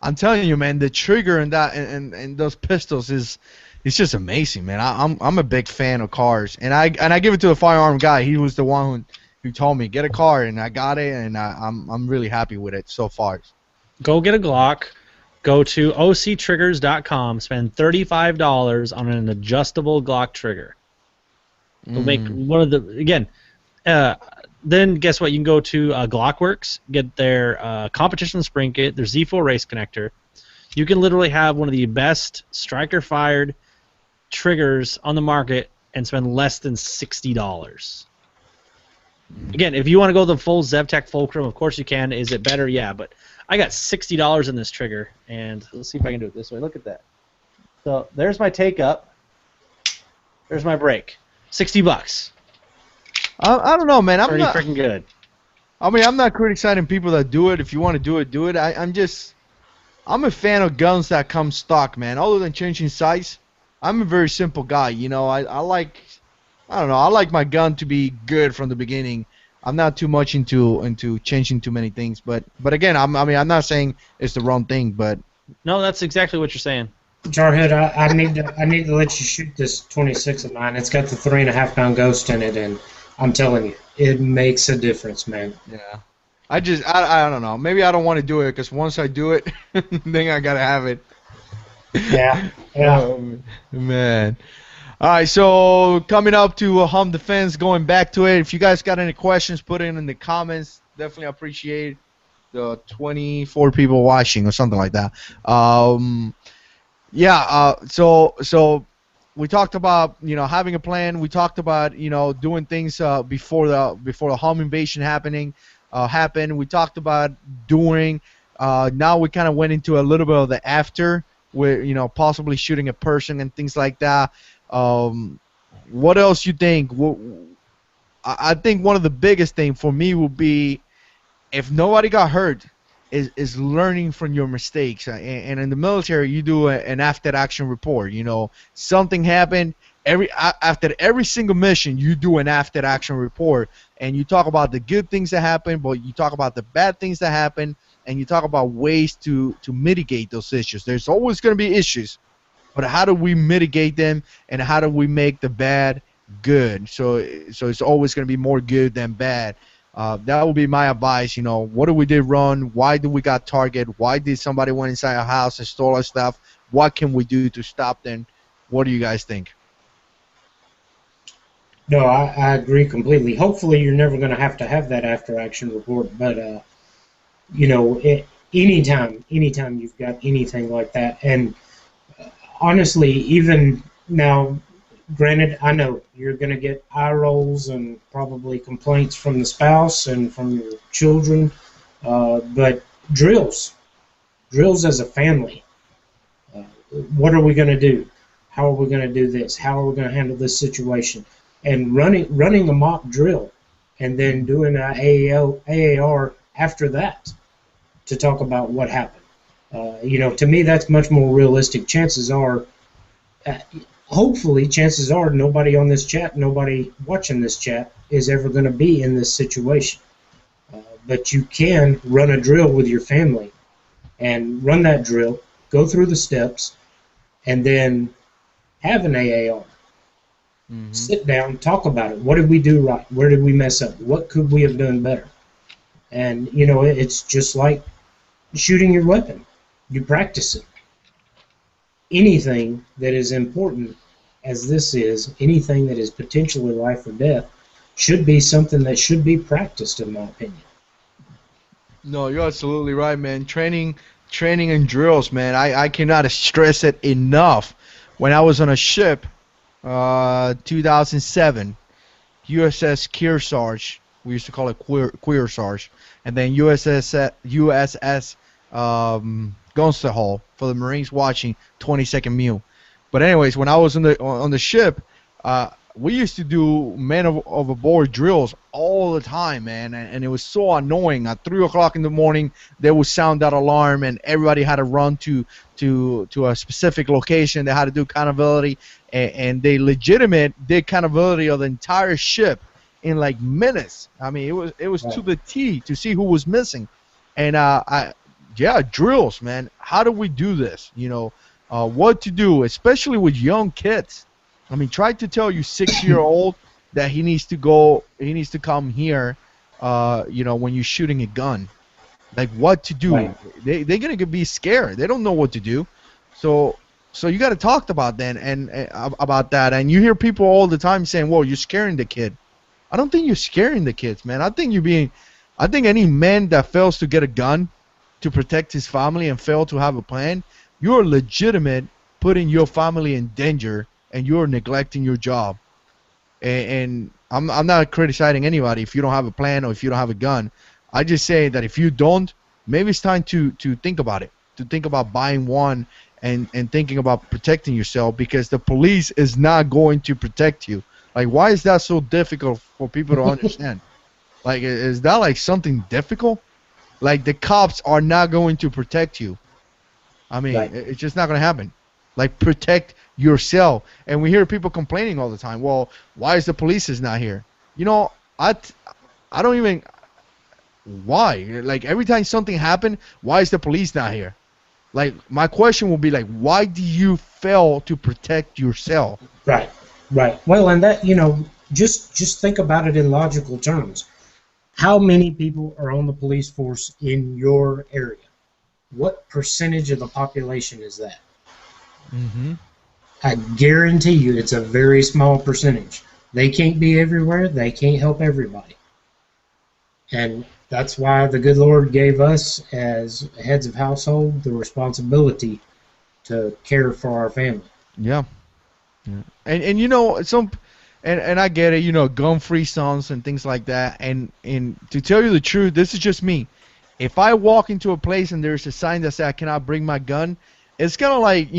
I'm telling you, man, the trigger and that and those pistols is it's just amazing, man. I'm a big fan of cars, and I give it to a Firearm Guy. He was the one who told me get a car, and I got it, and I'm really happy with it so far. Go get a Glock. Go to octriggers.com. Spend $35 on an adjustable Glock trigger. It'll make one of the again. Then guess what? You can go to Glockworks, get their competition spring kit, their Z4 race connector. You can literally have one of the best striker-fired triggers on the market and spend less than $60. Again, if you want to go the full ZevTech Fulcrum, of course you can. Is it better? Yeah, but I got $60 in this trigger, and let's see if I can do it this way. Look at that. So there's my take up. There's my break. $60. I don't know, man. I'm Pretty not freaking good. I mean, I'm not criticizing people that do it. If you want to do it, do it. I'm a fan of guns that come stock, man. Other than changing size, I'm a very simple guy. You know, I don't know. I like my gun to be good from the beginning. I'm not too much into changing too many things. But again, I'm not saying it's the wrong thing, but No, that's exactly what you're saying. Jarhead, I need to let you shoot this 26 of mine. It's got the 3.5-pound Ghost in it, and I'm telling you, it makes a difference, man. yeah. I don't know. Maybe I don't want to do it because once I do it, then I gotta have it. Yeah. Oh, man. All right, so coming up to Home Defense, going back to it. If you guys got any questions, put it in the comments. Definitely appreciate the 24 people watching or something like that. So we talked about having a plan. We talked about doing things before the home invasion happened. We talked about doing. Now we kind of went into a little bit of the after, where possibly shooting a person and things like that. What else you think? I think one of the biggest thing for me would be if nobody got hurt is learning from your mistakes. And in the military, you do an after action report. Something happened. After every single mission, you do an after action report, and you talk about the good things that happen, but you talk about the bad things that happen, and you talk about ways to mitigate those issues. There's always going to be issues, but how do we mitigate them, and how do we make the bad good? So it's always going to be more good than bad. That would be my advice. What did we do wrong? Why did we got targeted? Why did somebody went inside our house and stole our stuff? What can we do to stop them? What do you guys think? No, I agree completely. Hopefully, you're never going to have that after-action report. But anytime you've got anything like that, and honestly, even now, granted, I know you're going to get eye rolls and probably complaints from the spouse and from your children, but drills as a family. What are we going to do? How are we going to do this? How are we going to handle this situation? And running a mock drill, and then doing an AAR after that to talk about what happened. To me, that's much more realistic. Chances are, nobody on this chat, nobody watching this chat is ever going to be in this situation. But you can run a drill with your family and run that drill, go through the steps, and then have an AAR. Mm-hmm. Sit down, talk about it. What did we do right? Where did we mess up? What could we have done better? And, it's just like shooting your weapon. You practice it. Anything that is important, as this is, anything that is potentially life or death, should be something that should be practiced, in my opinion. No, you're absolutely right, man. Training and drills, man. I cannot stress it enough. When I was on a ship, 2007, USS Kearsarge. We used to call it Queersarge, and then USS Gunstahall for the Marines watching 22nd Mule. But anyways, when I was on the ship, we used to do men overboard drills all the time, man, and it was so annoying. At 3 o'clock in the morning, they would sound that alarm, and everybody had to run to a specific location. They had to do accountability, and they legitimate did accountability of the entire ship in like minutes. I mean, it was to the T to see who was missing, and yeah, drills, man. How do we do this? What to do, especially with young kids. I mean, try to tell your 6-year-old that he needs to come here, when you're shooting a gun. Like, what to do. Right. They're going to be scared. They don't know what to do. So you got to talk about that and about that. And you hear people all the time saying, well, you're scaring the kid. I don't think you're scaring the kids, man. I think any man that fails to get a gun to protect his family and fail to have a plan, you're legitimate putting your family in danger, and you're neglecting your job. And I'm not criticizing anybody if you don't have a plan or if you don't have a gun. I just say that if you don't, maybe it's time to think about it, to think about buying one and thinking about protecting yourself, because the police is not going to protect you. Like, why is that so difficult for people to understand? Like, is that like something difficult? Like, the cops are not going to protect you. I mean, Right. it's just not going to happen. Like, protect yourself. And we hear people complaining all the time. Well, why is the police is not here? I don't even. Why? Like, every time something happened, why is the police not here? Like, my question will be like, why do you fail to protect yourself? Right. Right. Well, and that, just think about it in logical terms. How many people are on the police force in your area? What percentage of the population is that? Mm-hmm. I guarantee you it's a very small percentage. They can't be everywhere. They can't help everybody. And that's why the good Lord gave us, as heads of household, the responsibility to care for our family. Yeah. Yeah. And and I get it, gun-free zones and things like that. And to tell you the truth, this is just me. If I walk into a place and there's a sign that says I cannot bring my gun, it's kind of like,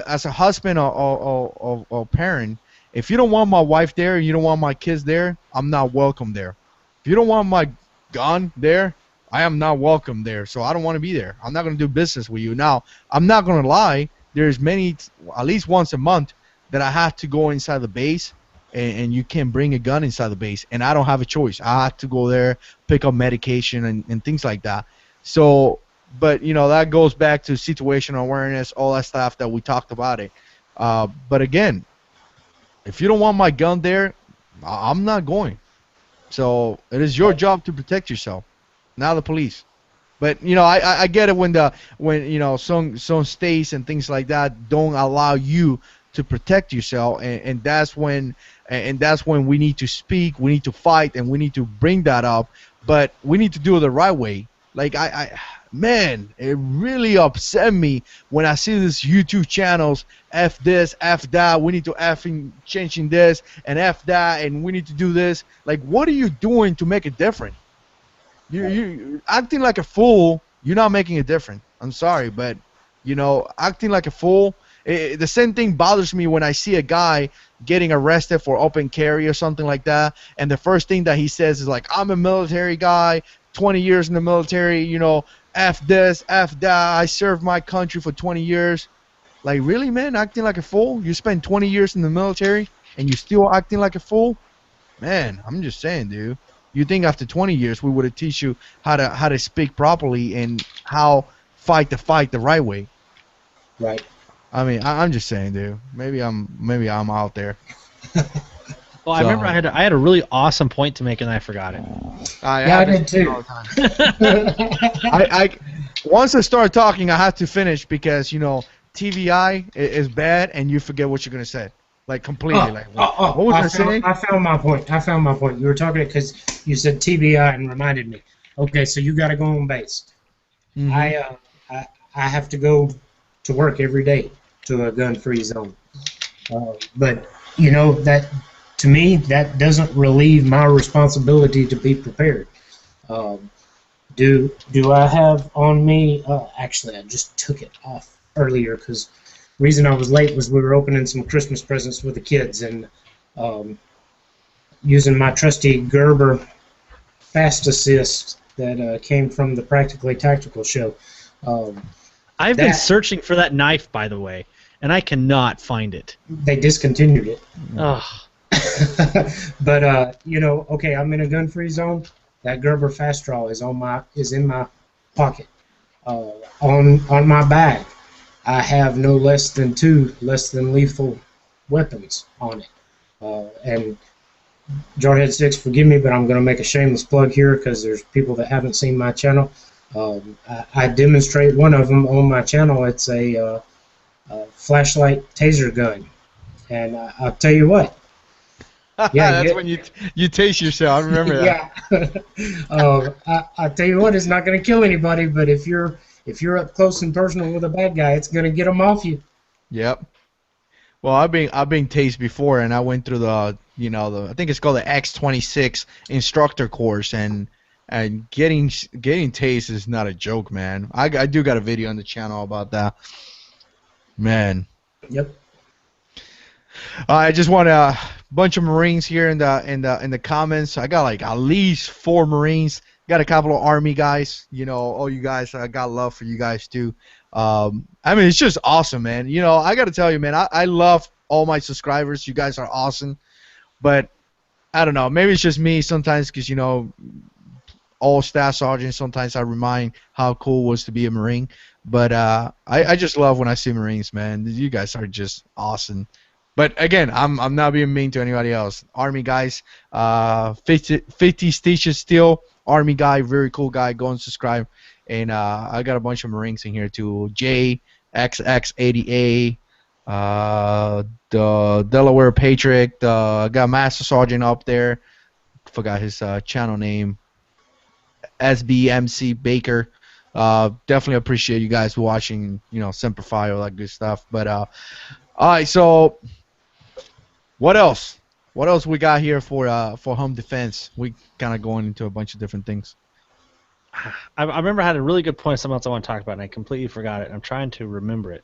as a husband or parent, if you don't want my wife there and you don't want my kids there, I'm not welcome there. If you don't want my gun there, I am not welcome there. So I don't want to be there. I'm not going to do business with you. Now, I'm not going to lie. There's at least once a month, that I have to go inside the base, and you can bring a gun inside the base, and I don't have a choice. I have to go there, pick up medication and things like that. So, but that goes back to situational awareness, all that stuff that we talked about it. But again, if you don't want my gun there, I'm not going. So it is your job to protect yourself, not the police. But I get it when some states and things like that don't allow you to protect yourself, and that's when we need to speak, we need to fight, and we need to bring that up. But we need to do it the right way. Like, man, it really upset me when I see these YouTube channels, F this, F that, we need to F in changing this, and F that, and we need to do this. Like, what are you doing to make it different? You're acting like a fool. You're not making it different. I'm sorry, but acting like a fool. The same thing bothers me when I see a guy getting arrested for open carry or something like that, and the first thing that he says is like, I'm a military guy, 20 years in the military, F this, F that, I served my country for 20 years. Like, really, man, acting like a fool? You spent 20 years in the military, and you still acting like a fool? Man, I'm just saying, dude. You think after 20 years we would have teach you how to speak properly and how fight the fight the right way? Right. I mean, I'm just saying, dude. Maybe I'm out there. Well, I remember I had a really awesome point to make and I forgot it. I did too. I once I start talking, I have to finish because TVI is bad and you forget what you're gonna say, like completely. What was I saying? I found my point. You were talking because you said TBI and reminded me. Okay, so you got to go on base. Mhm. I have to go to work every day to a gun-free zone. But you know that to me that doesn't relieve my responsibility to be prepared. Um, do I have on me? Actually, I just took it off earlier because reason I was late was we were opening some Christmas presents with the kids and um, using my trusty Gerber Fast Assist that came from the Practically Tactical show. Um, I've been that searching for that knife, by the way, and I cannot find it. they discontinued it. Ugh. But you know, okay, I'm in a gun-free zone. That Gerber Fast Draw is in my pocket. On my bag, I have no less than two less than lethal weapons on it. And JH6, forgive me, but I'm going to make a shameless plug here because there's people that haven't seen my channel. I demonstrate one of them on my channel. It's a flashlight taser gun, and I'll tell you what. Yeah, That's when you taste yourself. I remember that. Yeah. I tell you what, it's not going to kill anybody, but if you're up close and personal with a bad guy, it's going to get them off you. Yep. Well, I've been tased before, and I went through the I think it's called the X26 instructor course, and getting tased is not a joke, man. I do got a video on the channel about that, man. Yep. I just want a bunch of Marines here in the comments. I got like at least 4 Marines. Got a couple of Army guys. All you guys. I got love for you guys too. I mean, it's just awesome, man. I got to tell you, man. I love all my subscribers. You guys are awesome. But I don't know. Maybe it's just me sometimes because all staff sergeants. Sometimes I remind how cool it was to be a Marine. But I just love when I see Marines, man. You guys are just awesome. But again, I'm not being mean to anybody else. Army guys, 50 Stitches still. Army guy, very cool guy. Go and subscribe. And I got a bunch of Marines in here too. JX6 Out, the Delaware Patriot. I got Master Sergeant up there. Forgot his channel name. SBMC Baker. Definitely appreciate you guys watching. Semper Fi, all that good stuff. But all right, so. What else? What else we got here for home defense? We kind of going into a bunch of different things. I remember I had a really good point, something else I want to talk about, and I completely forgot it. I'm trying to remember it.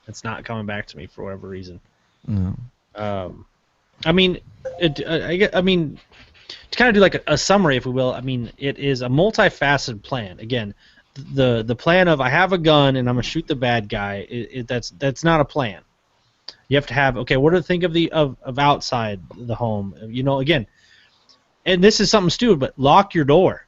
It's not coming back to me for whatever reason. No. I mean, to kind of do like a summary, if we will. I mean, it is a multifaceted plan. Again, the plan of I have a gun and I'm gonna shoot the bad guy. That's not a plan. You have to have, okay, what do you think of outside the home? Again, and this is something stupid, but lock your door.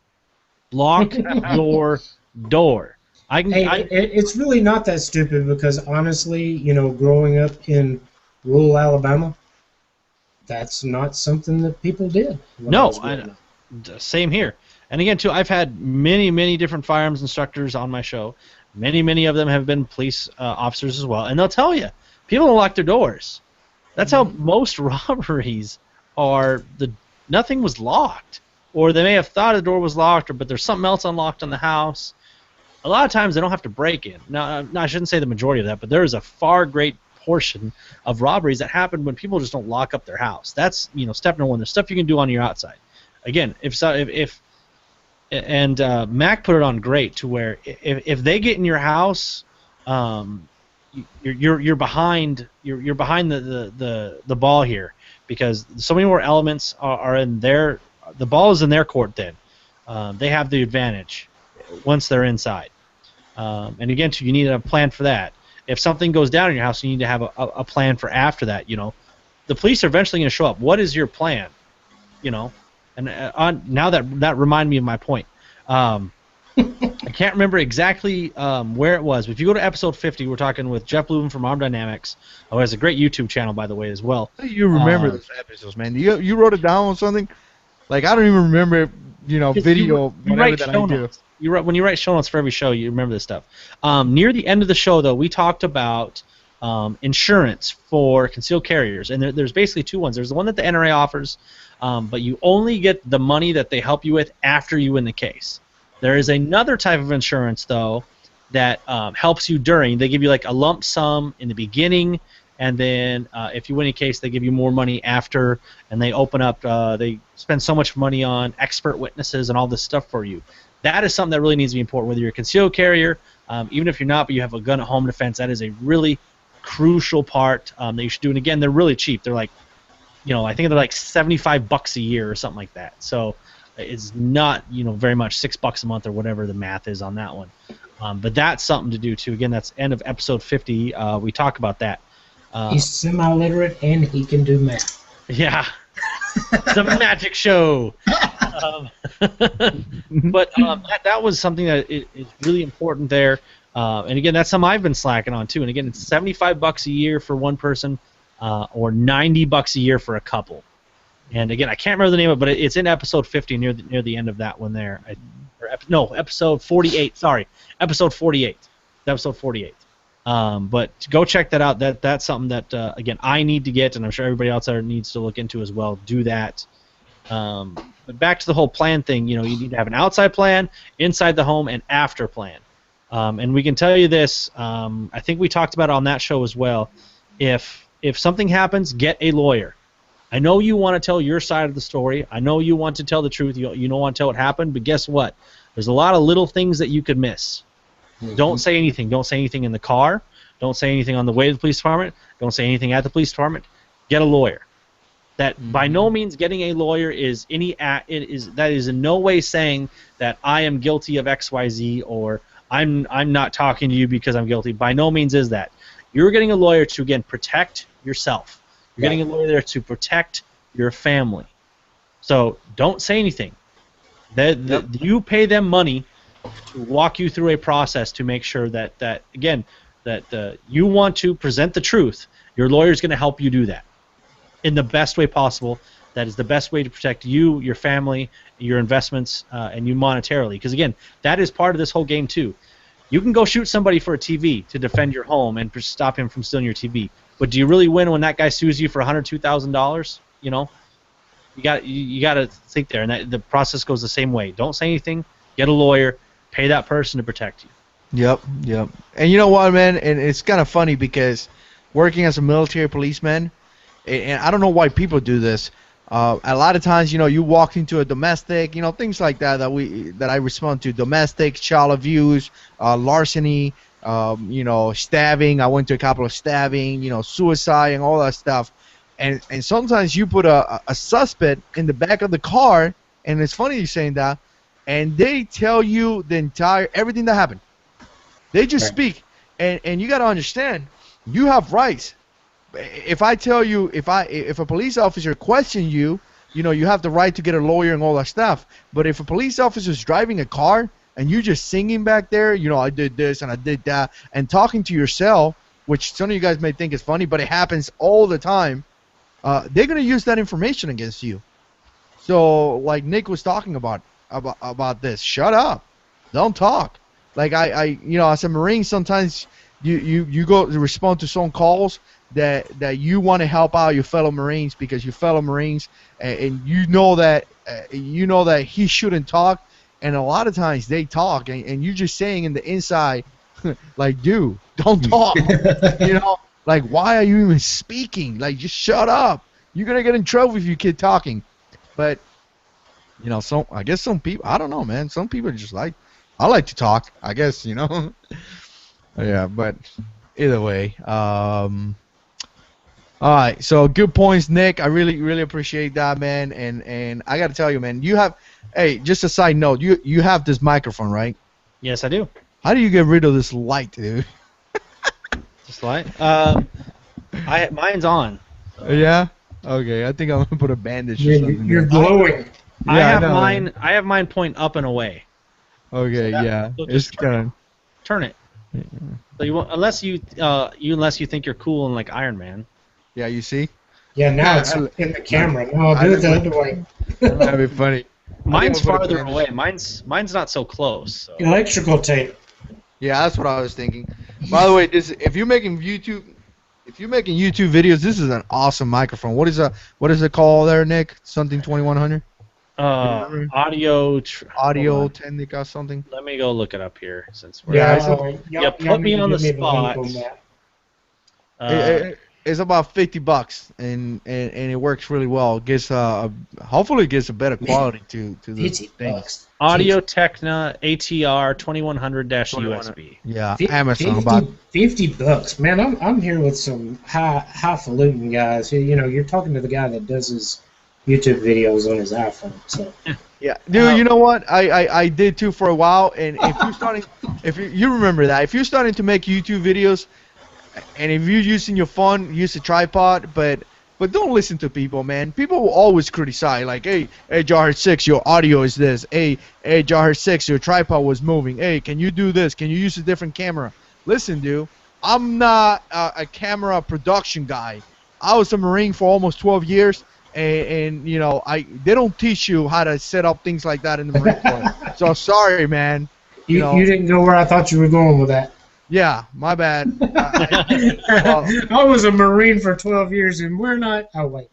Lock your door. It's really not that stupid because honestly, growing up in rural Alabama, that's not something that people did. No, same here. And again, too, I've had many, many different firearms instructors on my show. Many, many of them have been police officers as well, and they'll tell you. People don't lock their doors. That's how most robberies are. Nothing was locked, or they may have thought the door was locked, but there's something else unlocked on the house. A lot of times they don't have to break in. Now, I shouldn't say the majority of that, but there is a far great portion of robberies that happen when people just don't lock up their house. That's step number one. There's stuff you can do on your outside. Again, Mac put it on great to where if they get in your house. You're behind the ball here because so many more elements are in their the ball is in their court then. They have the advantage once they're inside. And again, you need a plan for that. If something goes down in your house, you need to have a plan for after that. The police are eventually going to show up. What is your plan? And now that reminded me of my point. I can't remember exactly where it was, but if you go to episode 50, we're talking with Jeff Lubin from Arm Dynamics, who has a great YouTube channel, by the way, as well. You remember those episodes, man? You wrote it down on something? Like, I don't even remember, video, whatever that I do. When you write show notes for every show, you remember this stuff. Near the end of the show, though, we talked about insurance for concealed carriers, and there's basically two ones. There's the one that the NRA offers, but you only get the money that they help you with after you win the case. There is another type of insurance, though, that helps you during. They give you like a lump sum in the beginning, and then if you win a case, they give you more money after, and they open up, they spend so much money on expert witnesses and all this stuff for you. That is something that really needs to be important, whether you're a concealed carrier, even if you're not, but you have a gun at home defense. That is a really crucial part that you should do. And again, they're really cheap. They're like, I think they're like $75 a year or something like that. So it's not, very much $6 a month or whatever the math is on that one. But that's something to do too. Again, that's end of episode 50. We talk about that. He's semi-literate and he can do math. Yeah, it's a magic show. But that was something that is really important there. And again, that's something I've been slacking on too. And again, it's $75 a year for one person, or $90 a year for a couple. And again, I can't remember the name of it, but it's in episode 50 near the end of that one there. Episode 48. Sorry, episode 48. Episode 48. But go check that out. That's something that again I need to get, and I'm sure everybody else there needs to look into as well. Do that. But back to the whole plan thing. You need to have an outside plan, inside the home, and after plan. And we can tell you this. I think we talked about it on that show as well. If something happens, get a lawyer. I know you want to tell your side of the story. I know you want to tell the truth. You don't want to tell what happened. But guess what? There's a lot of little things that you could miss. Mm-hmm. Don't say anything. Don't say anything in the car. Don't say anything on the way to the police department. Don't say anything at the police department. Get a lawyer. That by no means getting a lawyer is that is in no way saying that I am guilty of XYZ or I'm not talking to you because I'm guilty. By no means is that. You're getting a lawyer to, again, protect yourself. You're getting a lawyer there to protect your family. So don't say anything. You pay them money to walk you through a process to make sure that you want to present the truth. Your lawyer is going to help you do that in the best way possible. That is the best way to protect you, your family, your investments, and you monetarily. Because, again, that is part of this whole game, too. You can go shoot somebody for a TV to defend your home and stop him from stealing your TV. But do you really win when that guy sues you for $102,000? You got to think there, and the process goes the same way. Don't say anything. Get a lawyer. Pay that person to protect you. Yep. And you know what, man? And it's kind of funny because working as a military policeman, and I don't know why people do this. A lot of times, you walk into a domestic, things like that I respond to: domestic, child abuse, larceny, stabbing. I went to a couple of stabbing, suicide, and all that stuff. And sometimes you put a suspect in the back of the car, and it's funny you saying that, and they tell you everything that happened. They just speak, and you got to understand, you have rights. If I tell you, if a police officer questions you, you have the right to get a lawyer and all that stuff. But if a police officer is driving a car and you're just singing back there, I did this and I did that, and talking to yourself, which some of you guys may think is funny, but it happens all the time, they're going to use that information against you. So, like Nick was talking about this, shut up. Don't talk. Like I as a Marine, sometimes you go to respond to some calls that you want to help out your fellow Marines because your fellow Marines, and you know that he shouldn't talk, and a lot of times they talk, and you're just saying in the inside, like, dude, don't talk. Like, why are you even speaking? Like, just shut up. You're gonna get in trouble if you keep talking. But I guess some people, I don't know, man. Some people are just like, I like to talk, I guess, Yeah, but either way, all right, so good points, Nick. I really appreciate that, man. And I got to tell you, man, just a side note, you have this microphone, right? Yes, I do. How do you get rid of this light, dude? This light? Mine's on. Yeah? Okay, I think I'm gonna put a bandage or something. You're glowing. I have mine point up and away. Okay, so yeah. It's kind of turn it. Yeah. So you won't, unless you think you're cool and like Iron Man. Yeah, you see? Yeah, now it's in the camera. No, I'll do it the other way. That'd be funny. Mine's farther away. Mine's not so close. So. Electrical tape. Yeah, that's what I was thinking. By the way, if you're making YouTube If you're making YouTube videos, this is an awesome microphone. What is it called there, Nick? Something 2100? Audio. Hold Audio on. Technica something. Let me go look it up here since we're. Yeah, Yeah, put me on the spot. It's about $50, and it works really well. It gives hopefully it gives a better quality to the 50 things. bucks. Audio Techna ATR 2100-USB. Yeah, Fi- Amazon 50, about. $50, man. I'm here with some highfalutin guys. You know, you're talking to the guy that does his YouTube videos on his iPhone. So Yeah, dude. You know what? I did too for a while, and if you're starting, if you remember that, if you're starting to make YouTube videos, and if you're using your phone, use a tripod, but don't listen to people, man. People will always criticize, like, hey, JH6, your audio is this. Hey, JH6, your tripod was moving. Hey, can you do this? Can you use a different camera? Listen, dude, I'm not a camera production guy. I was a Marine for almost 12 years, and you know, they don't teach you how to set up things like that in the Marine Corps. So sorry, man. you know, you didn't go where I thought you were going with that. Yeah, my bad. I was a Marine for 12 years, and we're not. Oh wait.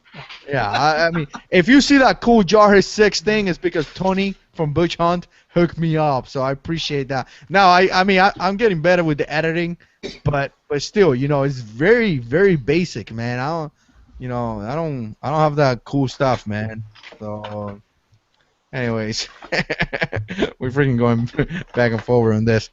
Yeah, I mean, if you see that cool JH6 thing, it's because Tony from Butch Hunt hooked me up, so I appreciate that. Now, I mean, I'm getting better with the editing, but still, you know, it's very, very basic, man. I don't have that cool stuff, man. So, anyways, we're freaking going back and forward on this.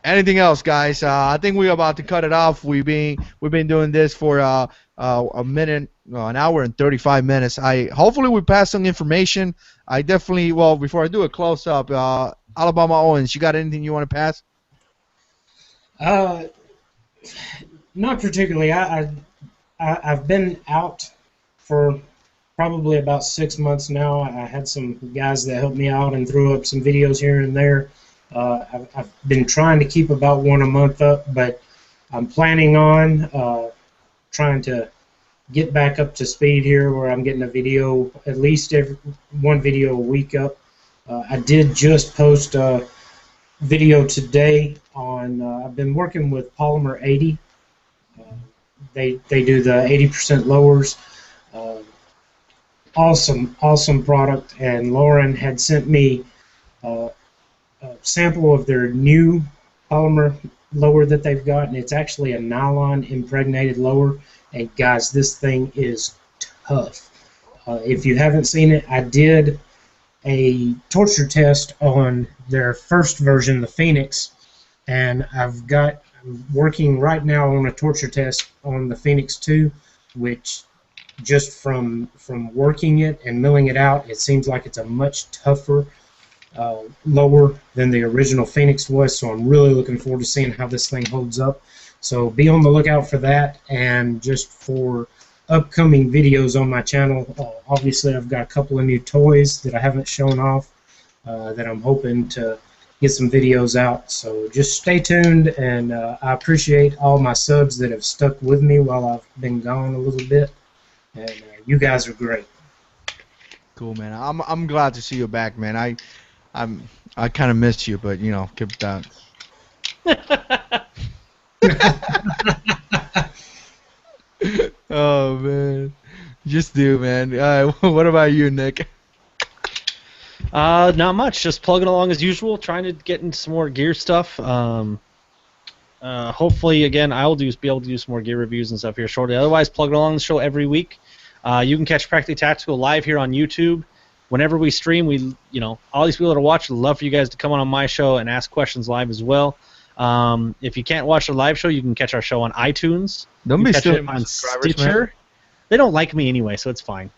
Anything else, guys? I think we're about to cut it off. We've been doing this for a minute, an hour and 35 minutes. Hopefully we pass some information. I definitely before I do a close up, Alabama Owens, you got anything you want to pass? Not particularly. I've been out for probably about 6 months now. I had some guys that helped me out and threw up some videos here and there. I've been trying to keep about one a month up, but I'm planning on trying to get back up to speed here where I'm getting a video, at least one video a week up. I did just post a video today on, I've been working with Polymer 80. They do the 80% lowers. Awesome product, and Lauren had sent me a sample of their new polymer lower that they've got, and it's actually a nylon impregnated lower. And guys, this thing is tough. If you haven't seen it, I did a torture test on their first version, the Phoenix, and I'm working right now on a torture test on the Phoenix 2, which just from working it and milling it out, it seems like it's a much tougher lower than the original Phoenix was, so I'm really looking forward to seeing how this thing holds up. So be on the lookout for that, and just for upcoming videos on my channel. Obviously, I've got a couple of new toys that I haven't shown off that I'm hoping to get some videos out. So just stay tuned, and I appreciate all my subs that have stuck with me while I've been gone a little bit, and you guys are great. Cool, man. I'm glad to see you back, man. I kind of missed you, but you know, keep that. Oh man, just do, man. What about you, Nick? Not much. Just plugging along as usual, trying to get into some more gear stuff. Hopefully, again, I will be able to do some more gear reviews and stuff here shortly. Otherwise, plugging along the show every week. You can catch Practically Tactical live here on YouTube. Whenever we stream, all these people that are watching, I'd love for you guys to come on my show and ask questions live as well. If you can't watch the live show, you can catch our show on iTunes. Don't be stealing on subscribers, Stitcher. man. They don't like me anyway, so it's fine.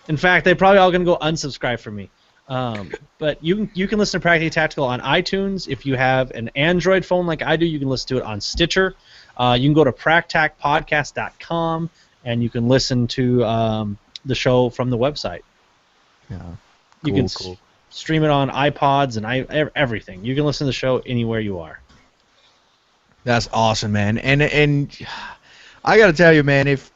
In fact, they're probably all going to go unsubscribe from me. But you can listen to Practically Tactical on iTunes. If you have an Android phone like I do, you can listen to it on Stitcher. You can go to practacpodcast.com, and you can listen to the show from the website. Yeah. You can stream it on iPods and everything. You can listen to the show anywhere you are. That's awesome, man. And I gotta tell you, man, if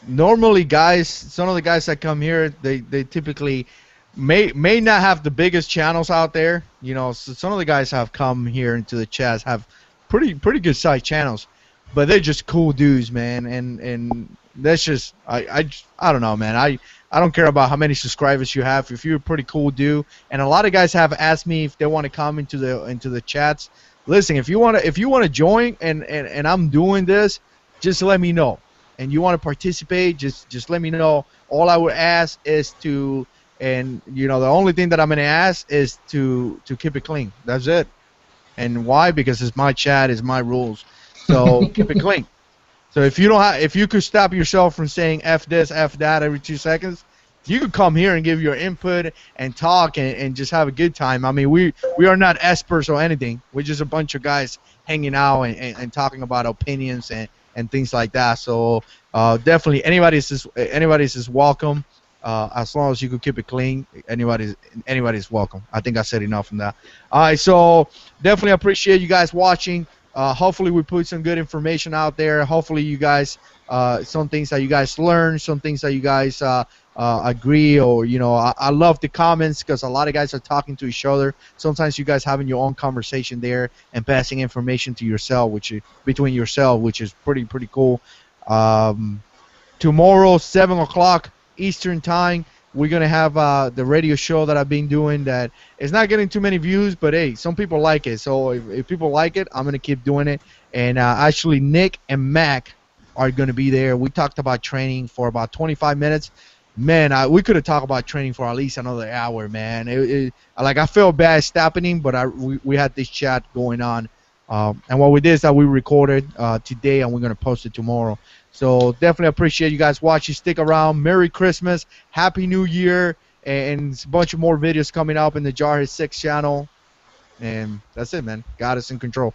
normally guys, some of the guys that come here, they typically may not have the biggest channels out there. You know, so some of the guys have come here into the chat have pretty good sized channels, but they're just cool dudes, man. And that's just I don't know, man. I don't care about how many subscribers you have. If you're a pretty cool dude, and a lot of guys have asked me if they want to come into the chats. Listen, if you want to join and I'm doing this, just let me know. And you want to participate, just let me know. All I would ask is to, and the only thing that I'm gonna ask is to keep it clean. That's it. And why? Because it's my chat, it's my rules. So keep it clean. So if you could stop yourself from saying F this, F that every 2 seconds, you could come here and give your input and talk and just have a good time. I mean, we are not experts or anything. We're just a bunch of guys hanging out and talking about opinions and things like that. So definitely anybody's welcome. As long as you could keep it clean, anybody's welcome. I think I said enough on that. All right, so definitely appreciate you guys watching. Hopefully we put some good information out there. Hopefully you guys, some things that you guys learn, some things that you guys agree, or I love the comments because a lot of guys are talking to each other. Sometimes you guys having your own conversation there and passing information to yourself, between yourself, which is pretty cool. Tomorrow, 7 o'clock Eastern time, we're gonna have the radio show that I've been doing. That it's not getting too many views, but hey, some people like it. So if people like it, I'm gonna keep doing it. And actually, Nick and Mac are gonna be there. We talked about training for about 25 minutes. Man, we could have talked about training for at least another hour, man. Like I felt bad stopping him, but we had this chat going on. And what we did is that we recorded today, and we're gonna post it tomorrow. So definitely appreciate you guys watching. Stick around. Merry Christmas, Happy New Year, and a bunch of more videos coming up in the JH6 channel. And that's it, man. God is in control.